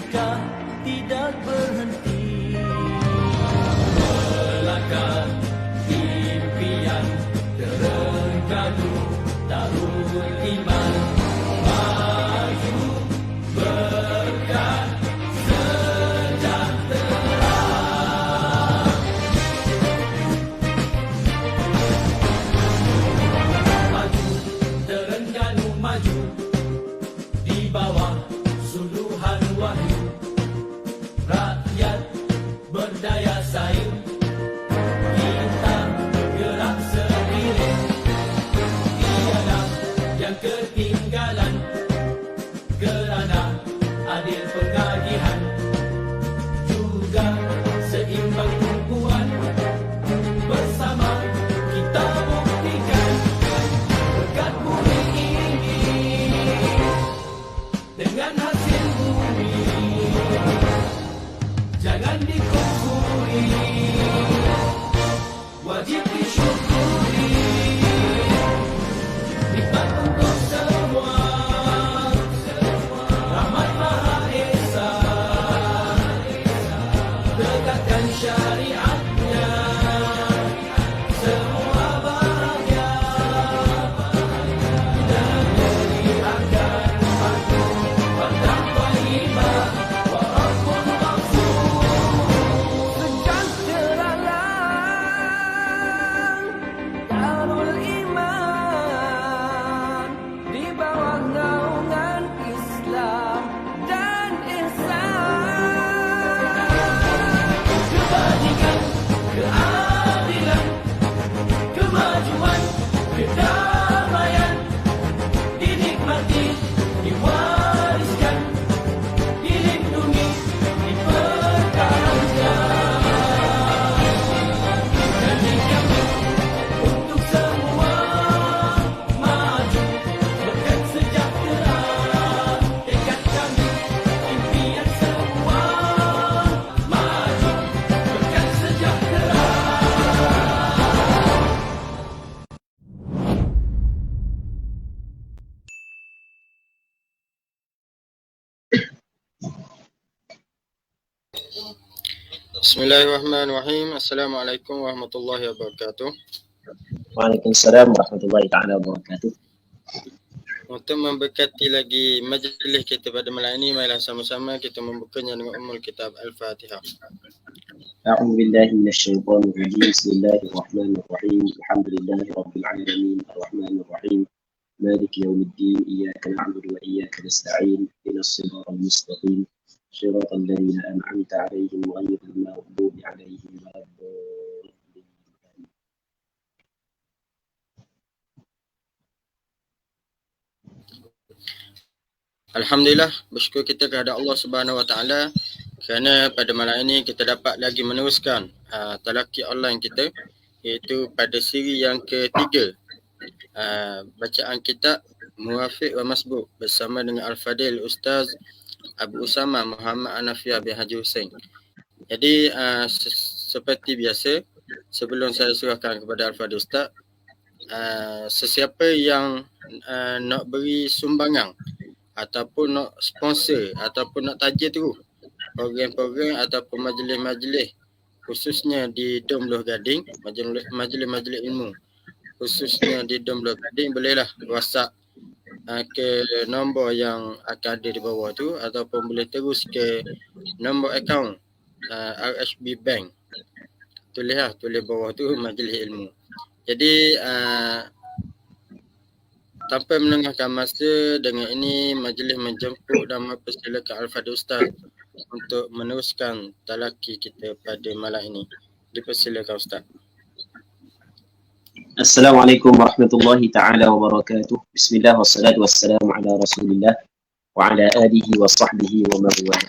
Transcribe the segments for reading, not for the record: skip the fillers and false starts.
langkah tidak berhenti, melangkah impian terengganu tahun iman, maju berkat sejahtera. Maju terengganu maju di bawah suluhan wahyu, rakyat berdaya saing, kita gerak seiring, tiada yang ketinggalan, kerana adil pengagihan, juga seimbang tumpuan, bersama kita buktikan berkat bumi ini dengan hasil bumi, jangan dikufuri, wajib disyukuri, nikmat untuk semua, rahmat Maha Esa, tegakkan syariatnya, semua bahagia, dan beri akan patuh pada thayyibah wa rabbul ghafur. Sejahteralah Darul Iman di bawah naungan Islam dan ihsan. Kebajikan, keadilan, kemajuan, kedamaian dinikmati, diwariskan, dilindungi, dipertahankan. Janji kami untuk semua, maju berkat sejahtera. Tekad kami, impian semua, maju berkat sejahtera. Bismillahirrahmanirrahim. Assalamualaikum warahmatullahi wabarakatuh. Waalaikumsalam warahmatullahi ta'ala wabarakatuh. Untuk memberkati lagi majlis kita pada malam ini, marilah sama-sama kita membukanya dengan Ummul Kitab Al-Fatihah. A'udzu billahi minasyaitonir rajim. Bismillahirrahmanirrahim. Alhamdulillahi rabbil alamin. Arrahmanir rahim. Maliki yaumiddin. Iyyaka na'budu wa iyyaka nasta'in. Ihdinas siratal mustaqim. Shiratal ladzina an'amta 'alaihim ghairil maghdubi 'alaihim waladdallin. Alhamdulillah, bersyukur kita kepada Allah Subhanahu Wa Taala kerana pada malam ini kita dapat lagi meneruskan talaqi online kita, iaitu pada siri yang ketiga, bacaan kitab Muwafiq wa Masbuk bersama dengan Al-Fadil Ustaz Abu Usama Muhammad Anafiah bin Haji Hussein. Jadi seperti biasa, sebelum saya serahkan kepada Al-Fadil Ustaz, sesiapa yang nak beri sumbangan ataupun nak sponsor ataupun nak taja terus program-program ataupun majlis-majlis khususnya di Dom Loh Gading, majlis-majlis ilmu khususnya di Dom Loh Gading, bolehlah WhatsApp ke nombor yang akan ada di bawah tu, ataupun boleh terus ke nombor akaun RHB Bank. Tulis bawah tu majlis ilmu. Jadi tanpa menengahkan masa, dengan ini majlis menjemput dan mempersilakan Al-Fadil Ustaz untuk meneruskan talaqi kita pada malam ini. Dipersilakan Ustaz. Assalamualaikum warahmatullahi ta'ala wabarakatuh. Bismillah wassalatu wassalamu ala rasulillah wa ala alihi wa sahbihi wa man wala.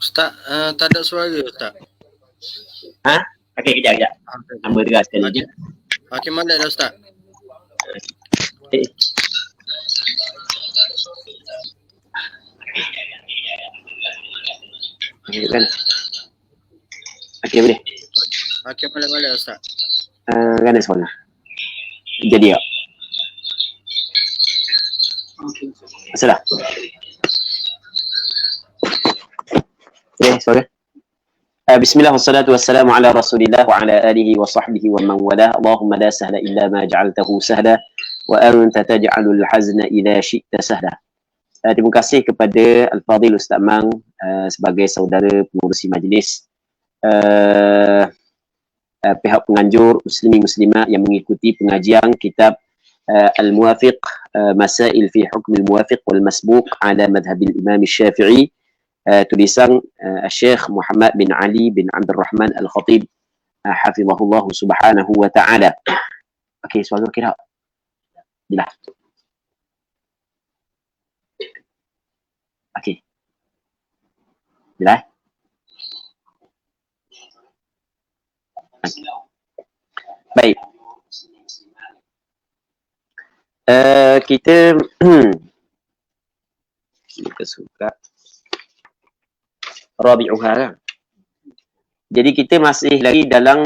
Ustaz, tak ada suara Ustaz. Ha? Okey, kejap. Hamba dengar sekali lagi. Hakim Malik dah Ustaz. Eh. Okey kan. Okey boleh. Hakim Malik Ustaz. Kan ada soalan. Jadi ya. Masalah. Sorry. Bismillah wassalatu wassalamu ala rasulillah wa ala alihi wa sahbihi wa man wala. Allahumma la sahla illa ma ja'altahu sahla wa anta taj'alul hazna idza syi'ta sahla. Terima kasih kepada Al-Fadhil Ustaz Mang sebagai saudara pengurusi majlis, pihak penganjur muslimin muslimat yang mengikuti pengajian kitab Al-Muwafiq Masail fi Hukm Al-Muwafiq wal Masbuq ala Madhhab Al-Imam Syafi'i, tulisan Syekh Muhammad bin Ali bin Abdul Rahman Al-Khatib hafizahullah subhanahu wa ta'ala. Okey, soalan kira. Bila. Okey. Bila. Baik. Kita suka Rabi'uha. Jadi kita masih lagi dalam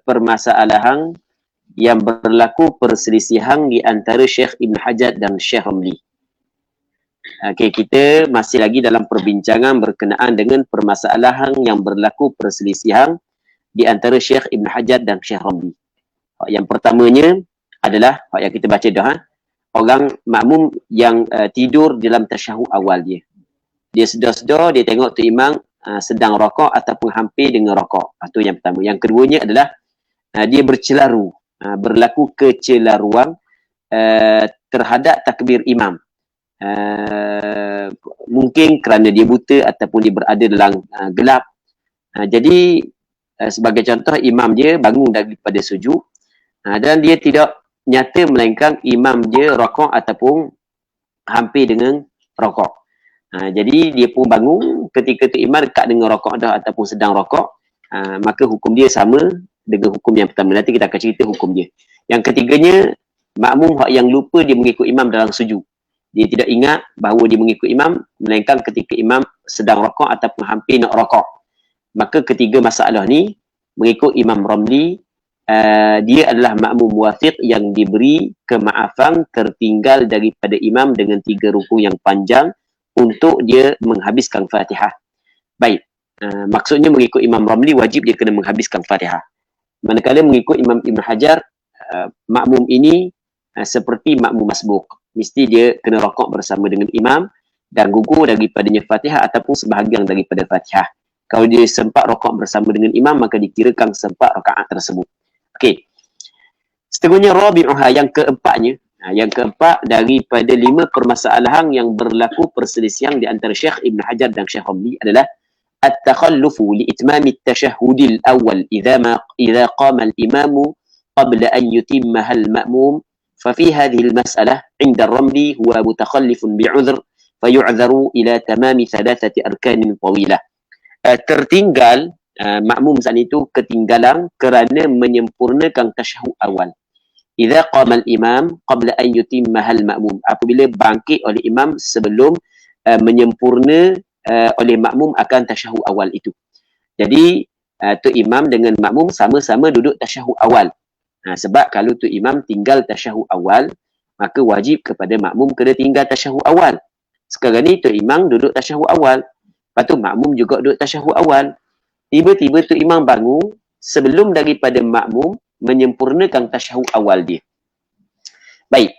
permasalahan yang berlaku perselisihan di antara Syekh Ibn Hajar dan Syekh Ramli. Okey, kita masih lagi dalam perbincangan berkenaan dengan permasalahan yang berlaku perselisihan di antara Syekh Ibn Hajar dan Syekh Ramli. Yang pertamanya adalah yang kita baca dah, orang makmum yang tidur dalam tasyahud awal dia. Dia sedar-sedar, dia tengok tu imam sedang rakaat ataupun hampir dengan rakaat. Itu yang pertama. Yang keduanya adalah dia bercelaru, berlaku kecelaruan terhadap takbir imam. Mungkin kerana dia buta ataupun dia berada dalam gelap. Jadi sebagai contoh, imam dia bangun daripada sujud dan dia tidak nyata melainkan imam dia rakaat ataupun hampir dengan rakaat. Jadi dia pun bangun ketika tu imam dekat dengan rakaat dah ataupun sedang rakaat, maka hukum dia sama dengan hukum yang pertama. Nanti kita akan cerita hukum dia. Yang ketiganya, makmum yang lupa dia mengikut imam dalam sujud. Dia tidak ingat bahawa dia mengikut imam melainkan ketika imam sedang rakaat ataupun hampir nak rakaat. Maka ketiga masalah ni mengikut Imam Ramli, dia adalah makmum muwafiq yang diberi kemaafan tertinggal daripada imam dengan 3 rukun yang panjang untuk dia menghabiskan Fatihah. Baik, maksudnya mengikut Imam Ramli wajib dia kena menghabiskan Fatihah. Manakala mengikut Imam Ibn Hajar, makmum ini seperti makmum masbuk. Mesti dia kena rakaat bersama dengan imam dan gugur daripadanya Fatihah ataupun sebahagian daripada Fatihah. Kalau dia sempat rakaat bersama dengan imam, maka dikirakan sempat rakaat tersebut. Okey. Seterusnya Rabi'uha, yang keempatnya, yang keempat daripada 5 permasalahan yang berlaku perselisihan di antara Syekh Ibn Hajar dan Syekh Ramli adalah at-takhallufu li itmami at-tashahhud al-awwal idza qama al-imamu qabla an yutimmaha al-ma'mum. ففي هذه المسألة عند الرملي هو متخلف بعذر فيعذر إلى تمام 3 أركان طويلة. Tertinggal makmum saat itu ketinggalan kerana menyempurnakan tasyahud awal. Idza qama al-imam qabla an yutimmaha al-ma'mum, apabila bangkit oleh imam sebelum menyempurna oleh makmum akan tasyahud awal itu. Jadi tu imam dengan makmum sama-sama duduk tasyahud awal. Sebab kalau tu imam tinggal tasyahud awal, maka wajib kepada makmum kena tinggal tasyahud awal. Sekarang ni tu imam duduk tasyahud awal, lepas tu makmum juga duduk tasyahud awal. Tiba-tiba tu imam bangun sebelum daripada makmum menyempurnakan tasyahud awal dia. Baik.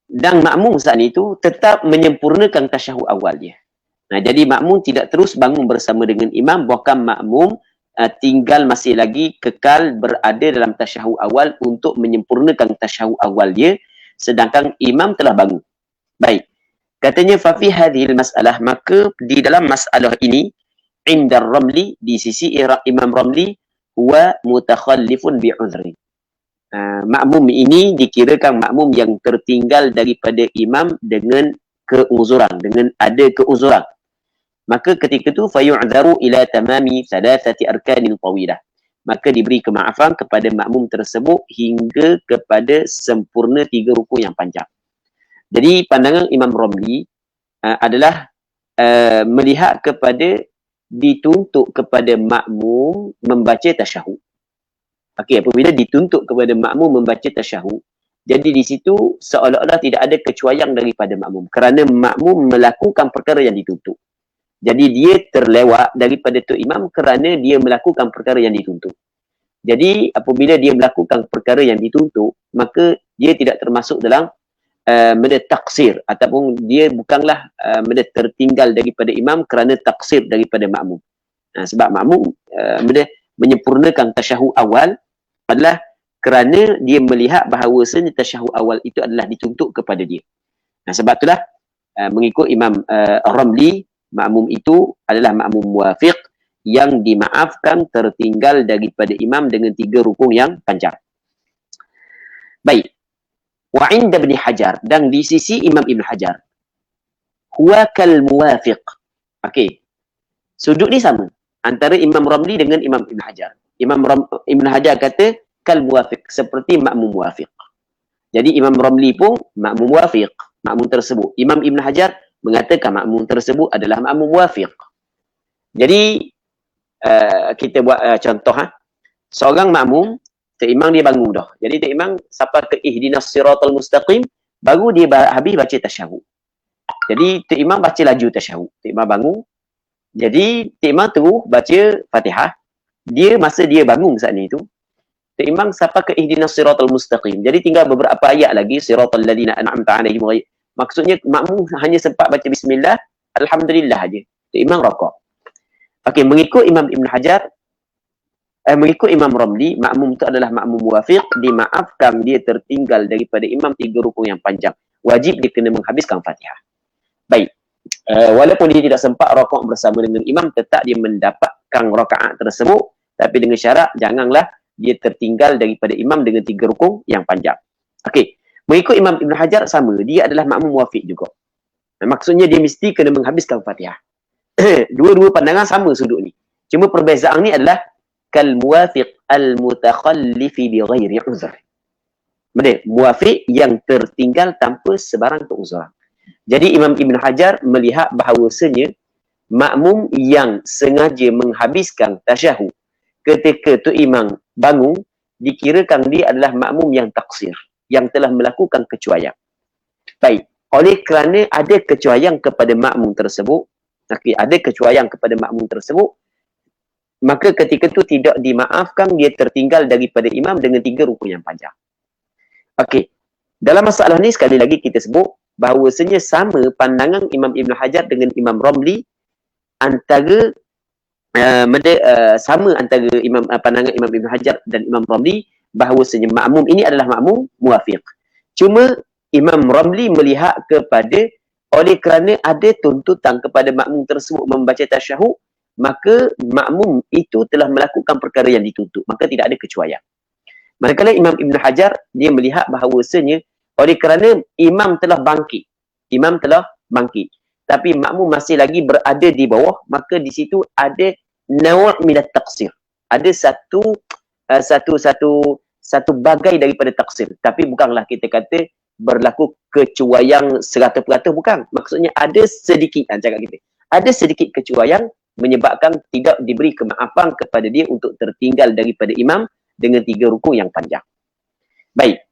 Dan makmum saat itu tetap menyempurnakan tasyahud awal dia. Jadi makmum tidak terus bangun bersama dengan imam, bahkan makmum tinggal masih lagi kekal berada dalam tasyahud awal untuk menyempurnakan tasyahud awal dia, sedangkan imam telah bangun. Baik. Katanya fa fi hadhil masalah, maka di dalam masalah ini inda Ramli, di sisi Imam Ramli, huwa mutakhallifun bi'udhri. Makmum ini dikirakan makmum yang tertinggal daripada imam dengan keuzuran, dengan ada keuzuran. maka ketika itu fayu'dharu ila tamami thalathati arkanin tawilah, maka diberi kemaafan kepada makmum tersebut hingga kepada sempurna 3 rukun yang panjang. Jadi pandangan Imam Romli adalah melihat kepada dituntut kepada makmum membaca tasyahud. Okey, apabila dituntut kepada makmum membaca tasyahud, jadi di situ seolah-olah tidak ada kecuaian daripada makmum kerana makmum melakukan perkara yang dituntut. Jadi dia terlewat daripada tu imam kerana dia melakukan perkara yang dituntut. Jadi apabila dia melakukan perkara yang dituntut, maka dia tidak termasuk dalam benda taksir, ataupun dia bukanlah benda tertinggal daripada imam kerana taksir daripada makmum. Sebab makmum benda menyempurnakan tasyahud awal adalah kerana dia melihat bahawasanya tasyahud awal itu adalah dituntut kepada dia. Sebab itulah mengikut Imam Ramli, makmum itu adalah makmum muwafiq yang dimaafkan tertinggal daripada imam dengan 3 rukun yang panjang. Baik. Wa 'inda Ibn Hajar, dan di sisi Imam Ibn Hajar, huwa kal muwafiq. Okey. Sudut ni sama antara Imam Ramli dengan Imam Ibn Hajar. Ibn Hajar kata kal muwafiq, seperti makmum muwafiq. Jadi Imam Ramli pun makmum muwafiq, makmum tersebut. Imam Ibn Hajar mengatakan makmum tersebut adalah makmum muwafiq. Jadi kita buat contoh. Seorang makmum, Tok Imam dia bangun dah. Jadi Tok Imam sampai ke ihdinas siratal mustaqim, baru dia habis baca tasyahud. Jadi Tok Imam baca laju tasyahud. Tok Imam bangun. Jadi Tok Imam terus baca Fatihah. Masa dia bangun saat ni tu, Tok Imam sampai ke ihdinas siratal mustaqim. Jadi tinggal beberapa ayat lagi, siratal ladzina an'amta 'alaihim. Maksudnya makmum hanya sempat baca bismillah, alhamdulillah aja. Tok Imam rakaat. Okey, mengikut Imam Ibn Hajar, mengikut Imam Ramli, makmum itu adalah makmum muwafiq, dimaafkan dia tertinggal daripada imam 3 rukun yang panjang. Wajib dia kena menghabiskan Fatihah. Baik. Walaupun dia tidak sempat rakaat bersama dengan imam, tetap dia mendapatkan rakaat tersebut, tapi dengan syarat janganlah dia tertinggal daripada imam dengan 3 rukun yang panjang. Okey. Mengikut Imam Ibn Hajar sama, dia adalah makmum muwafiq juga. Maksudnya dia mesti kena menghabiskan Fatihah. Dua-dua pandangan sama sudut ni. Cuma perbezaan ni adalah kal muwafiq al-mutakhallifi bi ghairi uzr. Benar, muwafiq yang tertinggal tanpa sebarang keuzuran. Jadi Imam Ibn Hajar melihat bahawasanya makmum yang sengaja menghabiskan tasyahud ketika tu imam bangun, dikirakan dia adalah makmum yang taksir, yang telah melakukan kecuaian. Baik, oleh kerana ada kecuaian kepada makmum tersebut, maka ketika itu tidak dimaafkan, dia tertinggal daripada imam dengan 3 rukun yang panjang. Okey, dalam masalah ni sekali lagi kita sebut bahawasanya sama pandangan Imam Ibn Hajar dengan Imam Ramli, antara sama antara pandangan Imam Ibn Hajar dan Imam Ramli bahawasanya makmum ini adalah makmum muwafiq. Cuma Imam Ramli melihat kepada, oleh kerana ada tuntutan kepada makmum tersebut membaca tasyahud, maka makmum itu telah melakukan perkara yang dituntut, maka tidak ada kecuaian. Manakala Imam Ibn Hajar, dia melihat bahawasanya oleh kerana imam telah bangkit, tapi makmum masih lagi berada di bawah, maka di situ ada naw' minat taqsir, ada satu bagai daripada taksir, tapi bukanlah kita kata berlaku kecuaian 100%, bukan. Maksudnya ada sedikit, cakap kita, ada sedikit kecuaian menyebabkan tidak diberi kemaafan kepada dia untuk tertinggal daripada imam dengan 3 rukun yang panjang. Baik.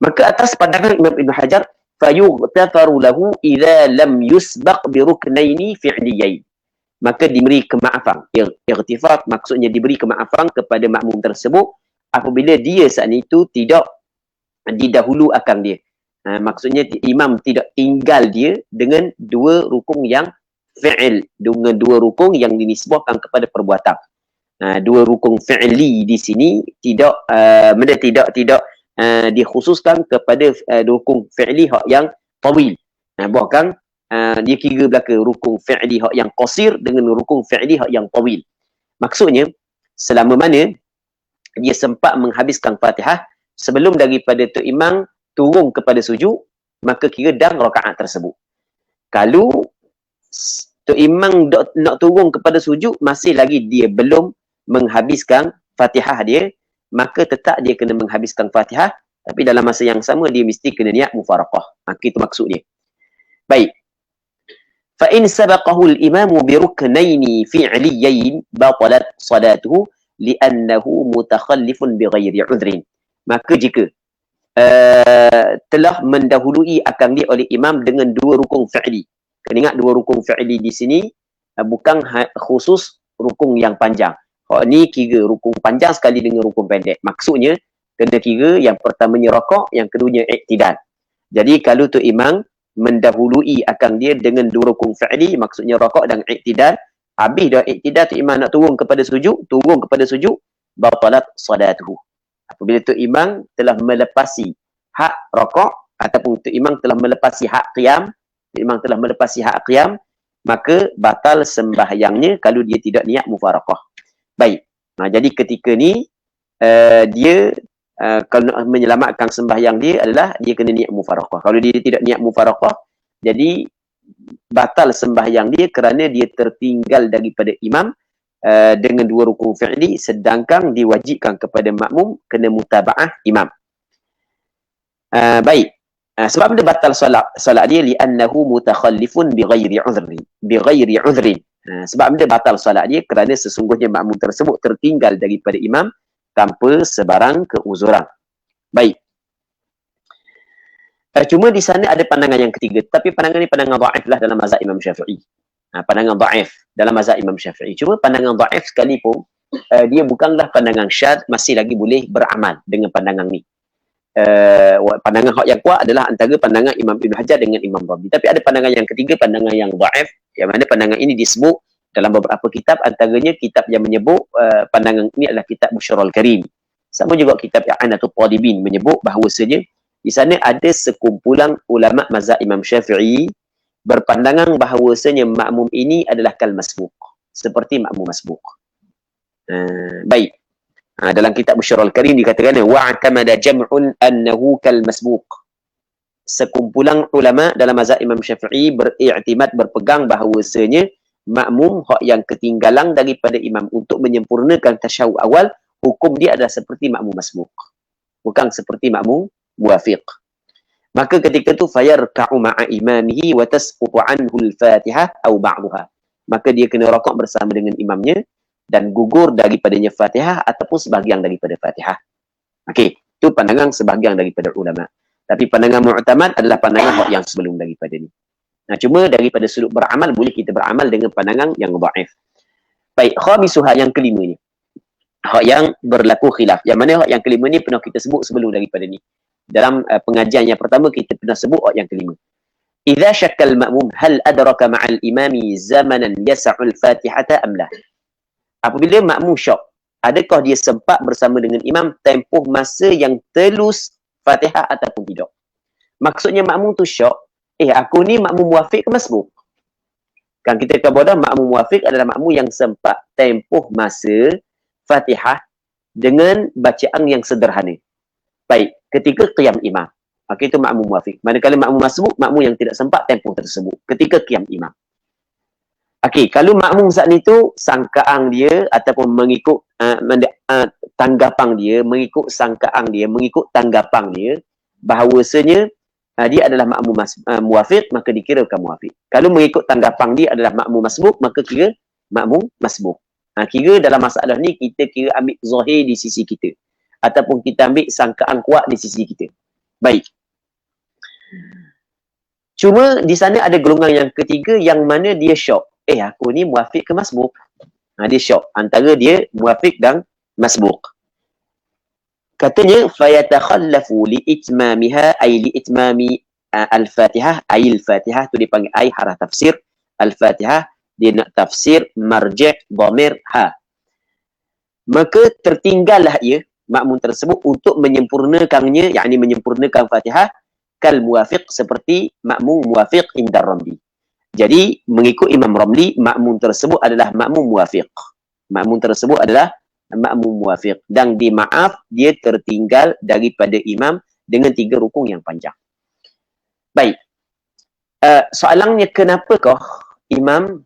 Maka atas pandangan Imam Ibn Hajar, fayughtafaru lahu idza lam yusbaq bi ruknaini fi'liyain. Maka diberi kemaafan. Ightifar maksudnya diberi kemaafan kepada makmum tersebut apabila dia saat itu tidak didahulu akan dia. Maksudnya imam tidak tinggal dia dengan 2 rukun yang fi'il, dengan 2 rukun yang dinisbahkan kepada perbuatan. 2 rukun fi'li di sini tidak dikhususkan kepada rukun fi'li hak yang tawil. Bahkan dia kira belaka rukun fi'li hak yang qasir dengan rukun fi'li hak yang tawil. Maksudnya selama mana dia sempat menghabiskan Fatihah sebelum daripada tu imam turun kepada sujud, maka kira dan rakaat tersebut. Kalau Tok Imam nak turun kepada sujud, masih lagi dia belum menghabiskan Fatihah dia, maka tetap dia kena menghabiskan Fatihah, tapi dalam masa yang sama dia mesti kena niat mufaraqah. Maka itu maksud dia. Baik. Fa in sabaqahu al-imamu bi ruknaini fi'liyain batalat salatuhu li'annahu mutakhallifun bighairi 'udhrin. Maka jika telah mendahului akan dia oleh imam dengan dua rukun fi'li. Kena ingat dua rukun fi'li di sini bukan khusus rukun yang panjang. Ni kira rukun panjang sekali dengan rukun pendek. Maksudnya kena kira yang pertamanya rakaat, yang keduanya iktidal. Jadi kalau tu imam mendahului akan dia dengan dua rukun fi'li, maksudnya rakaat dan iktidal, habis dah iktidal tu imam nak turun kepada sujud, batalat salatuhu. Apabila tu imam telah melepasi hak rakaat ataupun tu imam telah melepasi hak qiyam, maka batal sembahyangnya kalau dia tidak niat mufaraqah. Baik. Jadi ketika ni dia kalau nak menyelamatkan sembahyang dia adalah dia kena niat mufaraqah. Kalau dia tidak niat mufaraqah, jadi batal sembahyang dia kerana dia tertinggal daripada imam dengan dua rukun fi'li, sedangkan diwajibkan kepada makmum kena mutaba'ah imam. Baik. Sebab dia batal solat dia li'annahu mutakhallifun bighairi 'udhrin. Sebab dia batal solat dia kerana sesungguhnya makmum tersebut tertinggal daripada imam tanpa sebarang keuzuran. Baik. Cuma di sana ada pandangan yang ketiga, tapi pandangan ni pandangan dhaif lah dalam mazhab Imam Syafi'i. Pandangan dhaif dalam mazhab Imam Syafi'i. Cuma pandangan dhaif sekalipun dia bukanlah pandangan syadz, masih lagi boleh beramal dengan pandangan ni. Pandangan hak yang kuat adalah antara pandangan Imam Ibn Hajar dengan Imam Ramli. Tapi ada pandangan yang ketiga, pandangan yang dhaif, yang mana pandangan ini disebut dalam beberapa kitab, antaranya kitab yang menyebut pandangan ini adalah kitab Busyrul Karim. Sama juga kitab I'anatul Talibin menyebut bahawasanya di sana ada sekumpulan ulama mazhab Imam Syafi'i berpandangan bahawasanya makmum ini adalah kal masbuq, seperti makmum masbuq. Baik. Dalam kitab Busyrul Karim dikatakan wa'tamada jam'un annahu kal masbuq. Sekumpulan ulama dalam mazhab Imam Syafi'i beriktimad, berpegang bahawasanya makmum hak yang ketinggalan daripada imam untuk menyempurnakan tasyahud awal, hukum dia adalah seperti makmum masbuq, bukan seperti makmum muwafiq. Maka ketika tu fayarka'u ma'a imamihi wa tasqutu anhu al-Fatihah aw ba'daha. Maka dia kena rakaat bersama dengan imamnya dan gugur daripadanya Fatihah ataupun sebahagian daripada Fatihah. Okey, itu pandangan sebahagian daripada ulama. Tapi pandangan mu'tamad adalah pandangan hak yang sebelum daripada ni. Cuma daripada sudut beramal, boleh kita beramal dengan pandangan yang dhaif. Baik, khamisuha yang kelima ni. Hak yang berlaku khilaf. Yang mana hak yang kelima ni pernah kita sebut sebelum daripada ni. Dalam pengajian yang pertama kita pernah sebut hak yang kelima. Idza syakkal ma'mum hal adraka ma'al imami zamanan yas'ul fatihata am la. Apabila makmum syak, adakah dia sempat bersama dengan imam tempoh masa yang telus Fatihah ataupun tidak? Maksudnya makmum tu syak, aku ni makmum muwafiq ke masbuq? Kan kita kata makmum muwafiq adalah makmum yang sempat tempoh masa Fatihah dengan bacaan yang sederhana. Baik, ketika qiyam imam, maka itu makmum muwafiq. Manakala makmum masbuq, makmum yang tidak sempat tempoh tersebut ketika qiyam imam. Okey, kalau makmum saat itu sangkaan dia ataupun mengikut tanggapan dia, mengikut sangkaan dia, mengikut tanggapan dia bahawasanya dia adalah makmum muwafiq, maka dikirakan muwafiq. Kalau mengikut tanggapan dia adalah makmum masbuq, maka kira makmum masbuq. Kira dalam masalah ni kita kira ambil zahir di sisi kita ataupun kita ambil sangkaan kuat di sisi kita. Baik. Cuma di sana ada golongan yang ketiga yang mana dia syok. Aku ni muwafiq ke masbuq? Dia syok antara dia muwafiq dan masbuq. Katanya fayatakhallafu liitmamiha ay liitmami al-Fatihah, ay al-Fatihah tu dipanggil ay harah tafsir, al-Fatihah dia nak tafsir marji' dhamir ha. Maka tertinggallah ia makmum tersebut untuk menyempurnakannya, yakni menyempurnakan Fatihah kal muwafiq, seperti makmum muwafiq indar Ramli. Jadi mengikut Imam Ramli, makmum tersebut adalah makmum muwafiq. Makmum tersebut adalah makmum muwafiq dan dimaaf dia tertinggal daripada imam dengan 3 rukun yang panjang. Baik. Soalannya, kenapakah imam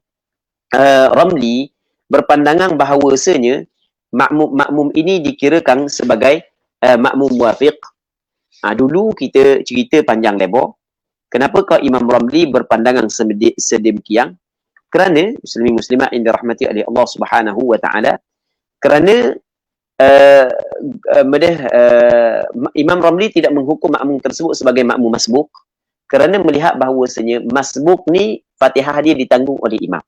Ramli berpandangan bahawasanya makmum ini dikirakan sebagai makmum muwafiq. Dulu kita cerita panjang lebar. Kenapa kau Imam Ramli berpandangan sedemikian? Kerana muslimin-muslimat yang dirahmati oleh Allah Subhanahu wa taala, kerana Imam Ramli tidak menghukum makmum tersebut sebagai makmum masbuk, kerana melihat bahawasanya masbuk ni Fatihah dia ditanggung oleh imam.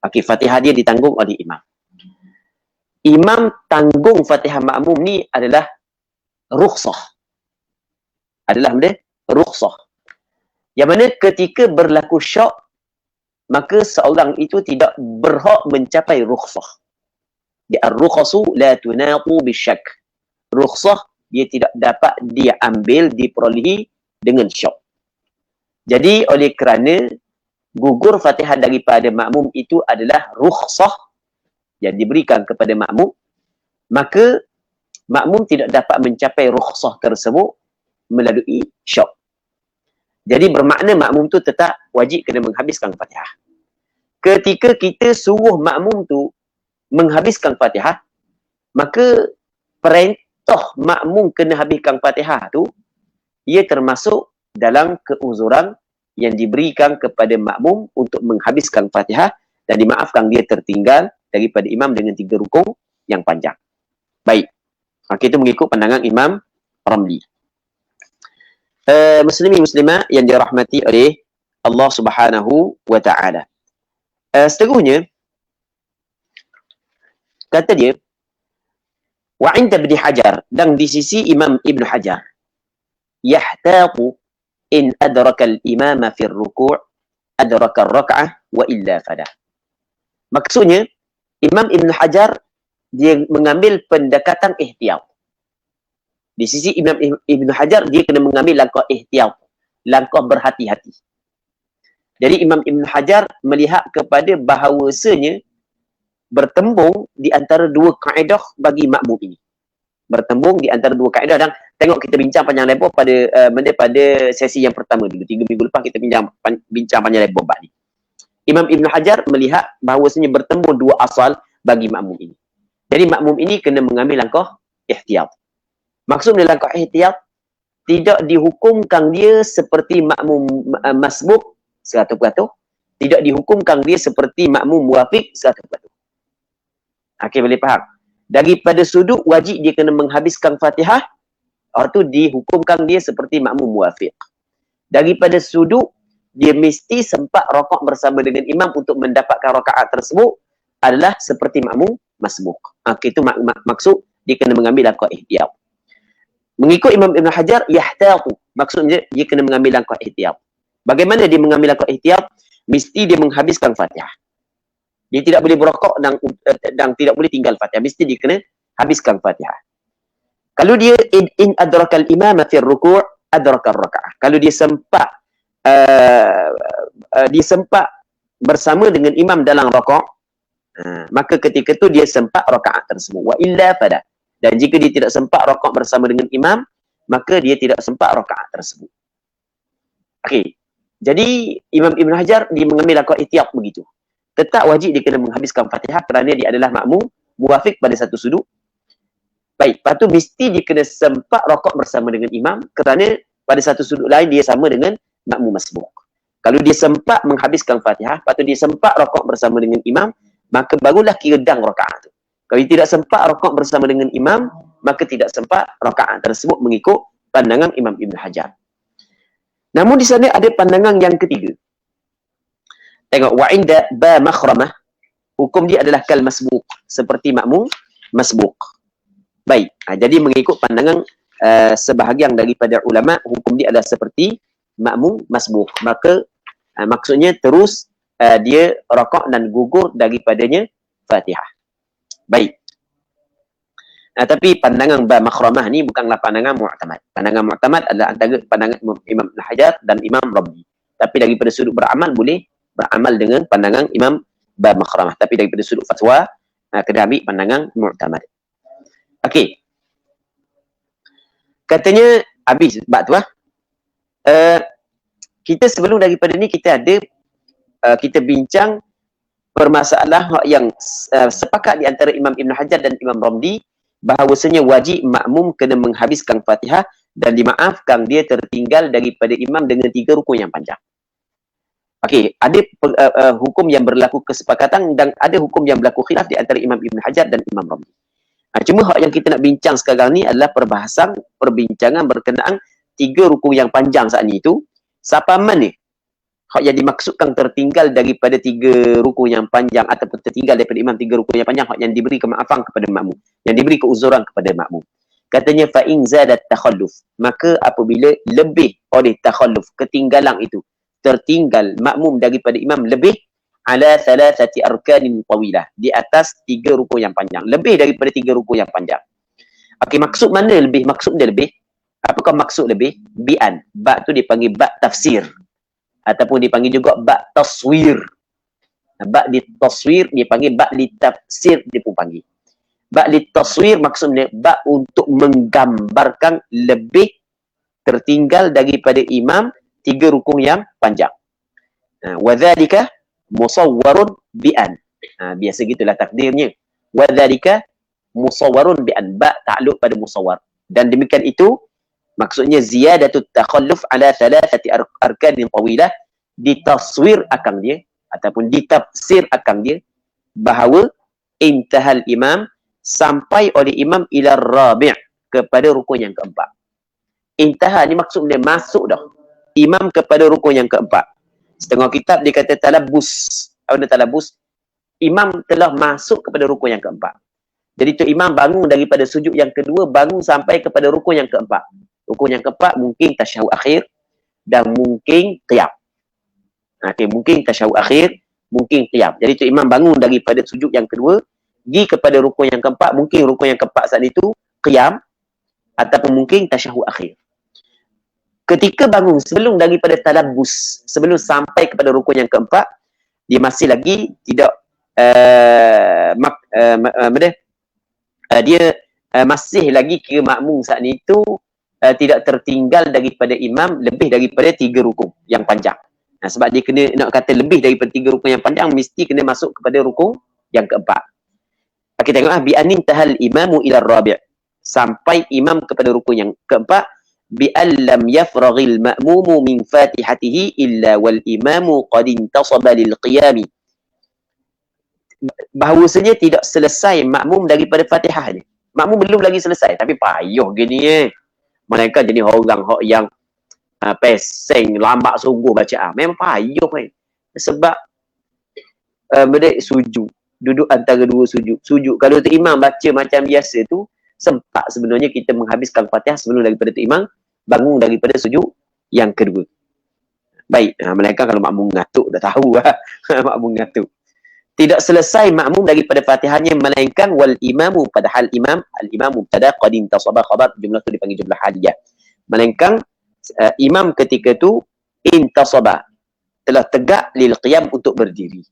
Okey, Fatihah dia ditanggung oleh imam. Imam tanggung Fatihah makmum ni adalah rukhsah. Adalah benda rukhsah. Yang mana ketika berlaku syak, maka seorang itu tidak berhak mencapai rukhsah. Ar-rukhasu la tunaqu bisyak. Rukhsah dia tidak dapat dia ambil, diperolehi dengan syak. Jadi oleh kerana gugur Fatihah daripada makmum itu adalah rukhsah yang diberikan kepada makmum, maka makmum tidak dapat mencapai rukhsah tersebut melalui syak. Jadi bermakna makmum tu tetap wajib kena menghabiskan Fatihah. Ketika kita suruh makmum tu menghabiskan Fatihah, maka perintah makmum kena habiskan Fatihah tu, ia termasuk dalam keuzuran yang diberikan kepada makmum untuk menghabiskan Fatihah dan dimaafkan dia tertinggal daripada imam dengan 3 rukun yang panjang. Baik. Kita mengikut pandangan Imam Ramli. Muslimin muslimat yang dirahmati oleh Allah Subhanahu wa taala. Seterusnya kata dia, wa 'inda Ibn Hajar, dan di sisi Imam Ibn Hajar, yahtaqu in adraka al-imama fi ar-ruku' adraka ar-rak'ah wa illa fadah. Maksudnya Imam Ibn Hajar dia mengambil pendekatan ihtiyat. Di sisi Imam Ibn Hajar, dia kena mengambil langkah ihtiyat, langkah berhati-hati. Jadi Imam Ibn Hajar melihat kepada bahawasanya bertembung di antara 2 kaedah bagi makmum ini. Bertembung di antara 2 kaedah, dan tengok kita bincang panjang lebar pada sesi yang pertama dulu. 3 minggu lepas kita bincang panjang lebar bab ni. Imam Ibn Hajar melihat bahawasanya bertembung 2 asal bagi makmum ini. Jadi makmum ini kena mengambil langkah ihtiyat. Maksudnya langkah ihtiyat, tidak dihukumkan dia seperti makmum masbuk 100%, tidak dihukumkan dia seperti makmum muwafiq 100%. Okey, boleh faham? Daripada sudut wajib dia kena menghabiskan Fatihah, itu dihukumkan dia seperti makmum muwafiq. Daripada sudut dia mesti sempat rakaat bersama dengan imam untuk mendapatkan rakaat tersebut, adalah seperti makmum masbuk. Okey, itu maksud dia kena mengambil langkah ihtiyat. Mengikut Imam Ibn Hajar, yahtaqu, maksudnya dia kena mengambil langkah ihtiyat. Bagaimana dia mengambil langkah ihtiyat? Mesti dia menghabiskan Fatihah. Dia tidak boleh berokok dan tidak boleh tinggal Fatihah. Mesti dia kena habiskan Fatihah. Kalau dia in adrakal imama fi ruku' adrakal raka'ah. Kalau dia sempat bersama dengan imam dalam rakaat, maka ketika itu dia sempat rakaat tersebut. Wa illa fada. Dan jika dia tidak sempat rakaat bersama dengan imam, maka dia tidak sempat rakaat tersebut. Okey. Jadi Imam Ibn Hajar dia mengambil langkah ihtiyat begitu. Tetap wajib dia kena menghabiskan Fatihah kerana dia adalah makmum muwafiq pada satu sudut. Baik, lepas tu mesti dia kena sempat rakaat bersama dengan imam kerana pada satu sudut lain dia sama dengan makmum masbuk. Kalau dia sempat menghabiskan Fatihah, lepas tu dia sempat rakaat bersama dengan imam, maka barulah kira dang rakaat tu. Kalau dia tidak sempat rakaat bersama dengan imam, maka tidak sempat rakaat tersebut mengikut pandangan Imam Ibn Hajar. Namun di sana ada pandangan yang ketiga. Tengok, wa inda ba makhramah, hukum dia adalah kal masbuk, seperti makmum masbuk. Baik, jadi mengikut pandangan sebahagian daripada ulama, hukum dia adalah seperti makmum masbuk. Maka maksudnya terus dia rakaat dan gugur daripadanya Fatihah. Baik. Tapi pandangan ba makhramah ni bukanlah pandangan mu'tamad. Pandangan mu'tamad adalah antara pandangan Imam Ibn Hajar dan Imam Ramli. Tapi daripada sudut beramal boleh beramal dengan pandangan Imam ba makhramah. Tapi daripada sudut fatwa kena ambil pandangan mu'tamad. Okey. Katanya habis bab tu kita sebelum daripada ni kita ada kita bincang permasalahan yang sepakat di antara Imam Ibn Hajar dan Imam Ramli bahawasanya wajib makmum kena menghabiskan Fatihah dan dimaafkan dia tertinggal daripada imam dengan 3 rukun yang panjang. Okey, ada hukum yang berlaku kesepakatan dan ada hukum yang berlaku khilaf di antara Imam Ibn Hajar dan Imam Ramli. Cuma hak yang kita nak bincang sekarang ni adalah perbincangan berkenaan 3 rukun yang panjang saat ni tu. Siapa mana hak yang dimaksudkan tertinggal daripada 3 rukun yang panjang ataupun tertinggal daripada imam 3 rukun yang panjang, hak yang diberi kemaafan kepada makmum, yang diberi keuzuran kepada makmum. Katanya fa in zadat takhalluf, maka apabila lebih oleh takhalluf, ketinggalan itu, tertinggal makmum daripada imam lebih ala thalathati arkanin tawilah, di atas 3 rukun yang panjang, lebih daripada 3 rukun yang panjang. Okey, maksud mana lebih? Maksud dia lebih. Apakah maksud lebih? Bi'an. Ba tu dipanggil ba tafsir ataupun dipanggil juga ba taswir. Ba di taswir dipanggil ba li tafsir, dia pun panggil. Ba li taswir maksudnya ba untuk menggambarkan lebih tertinggal daripada imam 3 rukun yang panjang. Wa dzalika musawwarun bi'an. Biasa gitulah takdirnya. Wa dzalika musawwarun bi'an, ba takluk pada musawwar. Dan demikian itu maksudnya ziyadatut takhalluf ala thalathati arkanin tawilah, ditaswir akan dia ataupun ditafsir akan dia bahawa intahal imam, sampai oleh imam ila rabi' kepada rukun yang keempat. Intaha ni maksudnya masuk dah imam kepada rukun yang keempat. Setengah kitab dia kata talabus. Apa dia talabus? Imam telah masuk kepada rukun yang keempat. Jadi tu imam bangun daripada sujud yang kedua, bangun sampai kepada rukun yang keempat. Rukun yang keempat mungkin tasyahud akhir dan mungkin qiyam. Okey, mungkin tasyahud akhir, mungkin qiyam. Jadi tu imam bangun daripada sujud yang kedua, pergi kepada rukun yang keempat, mungkin rukun yang keempat saat itu qiyam ataupun mungkin tasyahud akhir. Ketika bangun sebelum daripada talabus, sebelum sampai kepada rukun yang keempat, dia masih lagi tidak dia masih lagi kira makmum saat itu tidak tertinggal daripada imam lebih daripada 3 rukun yang panjang. Sebab dia kena nak kata lebih daripada 3 rukun yang panjang, mesti kena masuk kepada rukun yang keempat. Kita tengok bi anin tahal imamu ila rabi', sampai imam kepada rukun yang keempat, bi allam yafraghil ma'mumu min fatihatihi illa wal imamu qad intasaba lil qiyami. Bahawasanya tidak selesai makmum daripada Fatihah ni. Makmum belum lagi selesai tapi payah gini Mereka jadi orang yang peseng, lambat sungguh bacaan. Memang payah kan. Sebab mereka sujud, duduk antara 2 sujud. Sujud kalau tu imam baca macam biasa tu, sempat sebenarnya kita menghabiskan Fatihah sebelum daripada tu imam bangun daripada sujud yang kedua. Baik, mereka kalau makmum ngatuk dah tahu lah. Makmum ngatuk. Tidak selesai makmum daripada Fatihahnya, melainkan wal imamu, padahal imam, al-imam mubtada qad intasaba khabar, jumlah tu dipanggil jumlah haliyah. Melainkan imam ketika tu intasaba, telah tegak lil qiyam untuk berdiri.